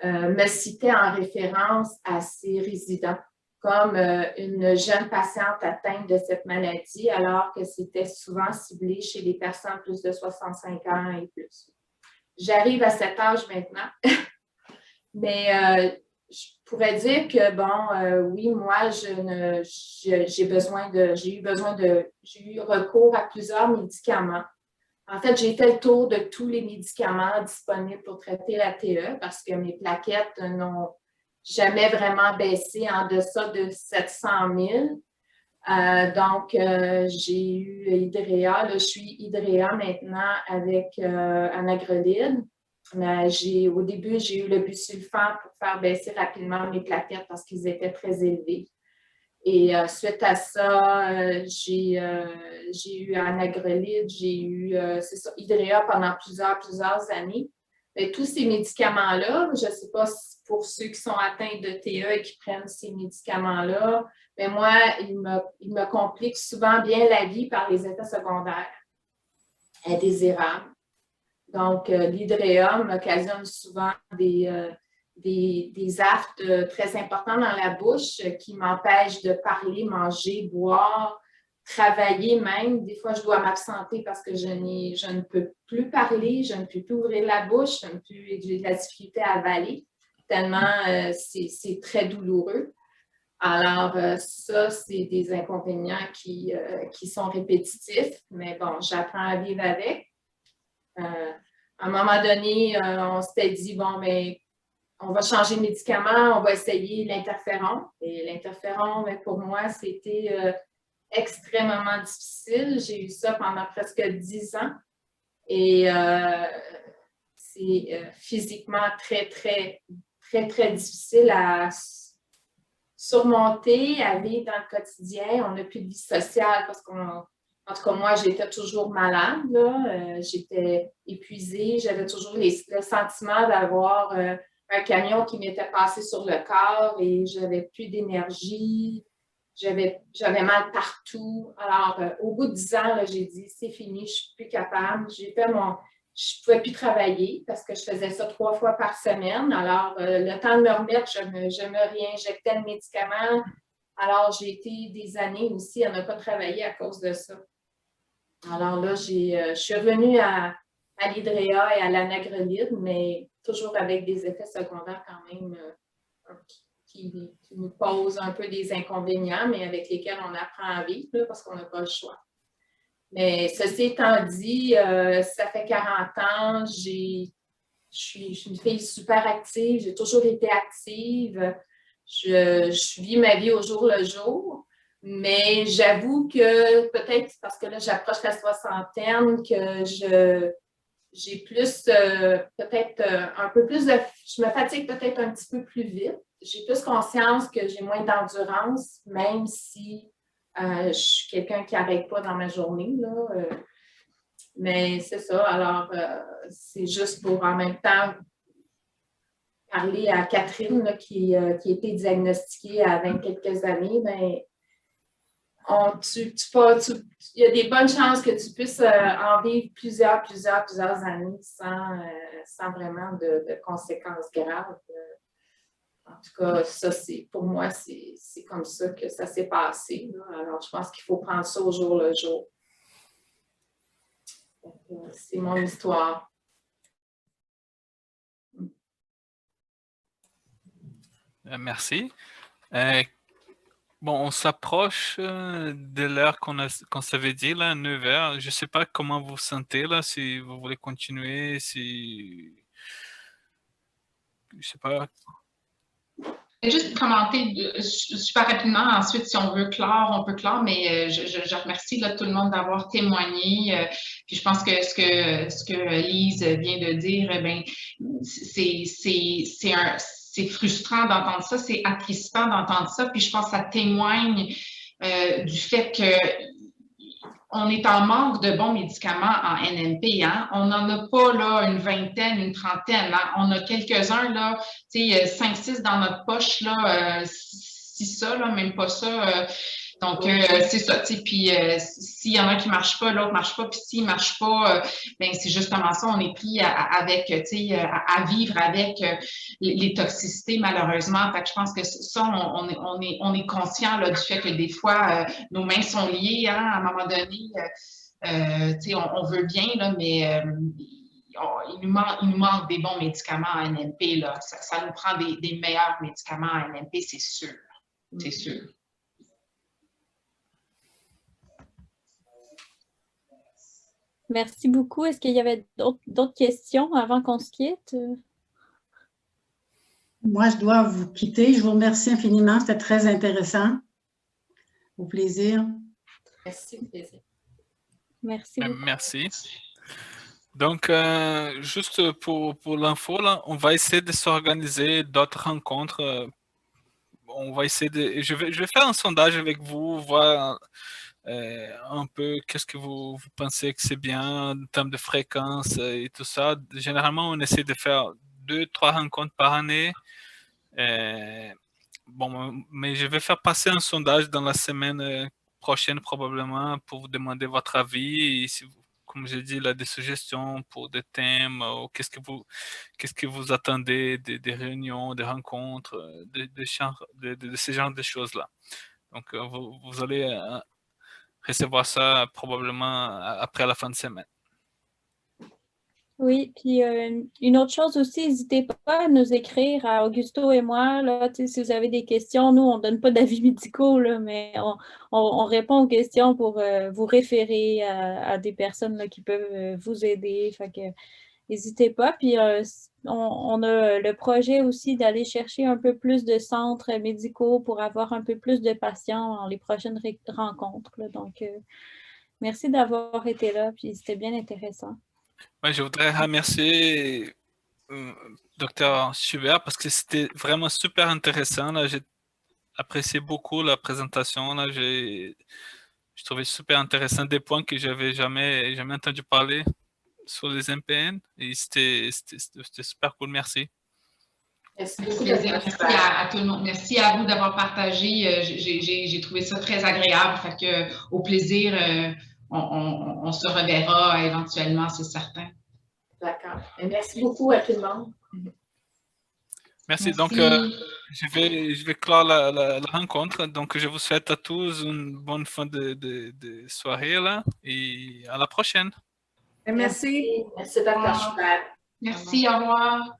me citait en référence à ses résidents comme une jeune patiente atteinte de cette maladie, alors que c'était souvent ciblé chez les personnes plus de 65 ans et plus. J'arrive à cet âge maintenant, mais je pourrais dire que, bon, oui, moi, j'ai eu recours à plusieurs médicaments. En fait, j'ai fait le tour de tous les médicaments disponibles pour traiter la TE parce que mes plaquettes n'ont jamais vraiment baissé en deçà de 700 000. Donc, j'ai eu Hydrea. Là, je suis Hydrea maintenant avec anagrelide. Au début, j'ai eu le busulfan pour faire baisser rapidement mes plaquettes parce qu'ils étaient très élevés. Et suite à ça, j'ai eu anagrelide, j'ai eu Hydrea pendant plusieurs années. Mais tous ces médicaments-là, je ne sais pas si pour ceux qui sont atteints de TE et qui prennent ces médicaments-là, mais moi, ils me compliquent souvent bien la vie par les effets secondaires indésirables. Donc, l'Hydrea m'occasionne souvent des aftes très importants dans la bouche qui m'empêchent de parler, manger, boire, travailler même. Des fois, je dois m'absenter parce que je ne peux plus parler, je ne peux plus ouvrir la bouche, j'ai de la difficulté à avaler, tellement c'est très douloureux. Alors, ça, c'est des inconvénients qui sont répétitifs, mais bon, j'apprends à vivre avec. À un moment donné, on s'était dit, bon, mais on va changer de médicament, on va essayer l'interféron. Et l'interféron, pour moi, c'était extrêmement difficile. J'ai eu ça pendant presque 10 ans. Et c'est physiquement très, très, très, très difficile à surmonter, à vivre dans le quotidien. On n'a plus de vie sociale parce en tout cas, moi, j'étais toujours malade. J'étais épuisée. J'avais toujours le sentiment d'avoir un camion qui m'était passé sur le corps et j'avais plus d'énergie. J'avais mal partout. Alors, au bout de 10 ans, j'ai dit, c'est fini, je ne suis plus capable. Je ne pouvais plus travailler parce que je faisais ça 3 fois par semaine. Alors, le temps de me remettre, je me réinjectais le médicament. Alors, j'ai été des années aussi à ne pas travailler à cause de ça. Alors là, je suis revenue à l'Hydrea et à l'anagrelide, mais toujours avec des effets secondaires quand même qui nous posent un peu des inconvénients, mais avec lesquels on apprend à vivre là, parce qu'on n'a pas le choix. Mais ceci étant dit, ça fait 40 ans, je suis une fille super active, j'ai toujours été active, je vis ma vie au jour le jour. Mais j'avoue que peut-être parce que là, j'approche la soixantaine, que j'ai plus, peut-être un peu plus je me fatigue peut-être un petit peu plus vite. J'ai plus conscience que j'ai moins d'endurance, même si je suis quelqu'un qui n'arrête pas dans ma journée, là. Mais c'est ça, alors c'est juste pour en même temps parler à Catherine là, qui a été diagnostiquée à 20 quelques années, bien, il y a des bonnes chances que tu puisses en vivre plusieurs années sans vraiment de conséquences graves. En tout cas, ça, pour moi, c'est comme ça que ça s'est passé. Là. Alors, je pense qu'il faut prendre ça au jour le jour. C'est mon histoire. Merci. Bon, on s'approche de l'heure qu'on s'avait dit, là, 9 heures. Je ne sais pas comment vous vous sentez, là, si vous voulez continuer, si... Je ne sais pas. Juste commenter super rapidement, ensuite, si on veut clore, on peut clore, mais je remercie là, tout le monde d'avoir témoigné. Puis je pense que ce que Lise vient de dire, c'est frustrant d'entendre ça, c'est attristant d'entendre ça, puis je pense que ça témoigne du fait que on est en manque de bons médicaments en NMP. Hein? On n'en a pas là, une vingtaine, une trentaine. Hein? On a quelques-uns, là, 5-6 dans notre poche, là, si ça, là, même pas ça. Donc, c'est ça, tu sais, puis s'il y en a un qui ne marche pas, l'autre ne marche pas, puis s'il ne marche pas, ben c'est justement ça, on est pris avec, tu sais, à vivre avec les toxicités, malheureusement. Fait que je pense que ça, on est conscient là, du fait que des fois, nos mains sont liées, hein, à un moment donné, tu sais, on veut bien, là, mais il nous manque des bons médicaments à NMP, là. Ça nous prend des meilleurs médicaments à NMP, c'est sûr, c'est sûr. Merci beaucoup. Est-ce qu'il y avait d'autres questions avant qu'on se quitte? Moi, je dois vous quitter. Je vous remercie infiniment. C'était très intéressant. Au plaisir. Merci, au plaisir. Merci beaucoup. Merci. Donc, juste pour l'info, là, on va essayer de s'organiser d'autres rencontres. On va essayer de... Je vais faire un sondage avec vous, voir un peu qu'est-ce que vous pensez que c'est bien en termes de fréquence et tout ça. Généralement, on essaie de faire 2-3 rencontres par année. Bon, mais je vais faire passer un sondage dans la semaine prochaine probablement pour vous demander votre avis et si vous, comme j'ai dit, là, des suggestions pour des thèmes ou qu'est-ce que vous attendez des réunions, des rencontres, de ce genre de choses-là. Donc, vous allez recevoir ça probablement après la fin de semaine. Oui, puis une autre chose aussi, n'hésitez pas à nous écrire à Augusto et moi, là, si vous avez des questions. Nous, on ne donne pas d'avis médicaux, là, mais on répond aux questions pour vous référer à des personnes là, qui peuvent vous aider. Fait que n'hésitez pas. Puis on a le projet aussi d'aller chercher un peu plus de centres médicaux pour avoir un peu plus de patients dans les prochaines rencontres. Là. Donc, merci d'avoir été là, puis c'était bien intéressant. Ouais, je voudrais remercier Dr. Schubert parce que c'était vraiment super intéressant. Là, j'ai apprécié beaucoup la présentation. Là, je trouvais super intéressant des points que j'avais jamais entendu parler sur les MPN et c'était super cool. Merci. Merci beaucoup. Merci à tout le monde. Merci à vous d'avoir partagé. J'ai trouvé ça très agréable. Fait que, au plaisir, on se reverra éventuellement, c'est certain. D'accord. Et merci beaucoup à tout le monde. Merci. Donc, je vais clore la rencontre. Donc, je vous souhaite à tous une bonne fin de soirée là et à la prochaine. Merci. Merci, Dr. Schubert. Merci, au revoir.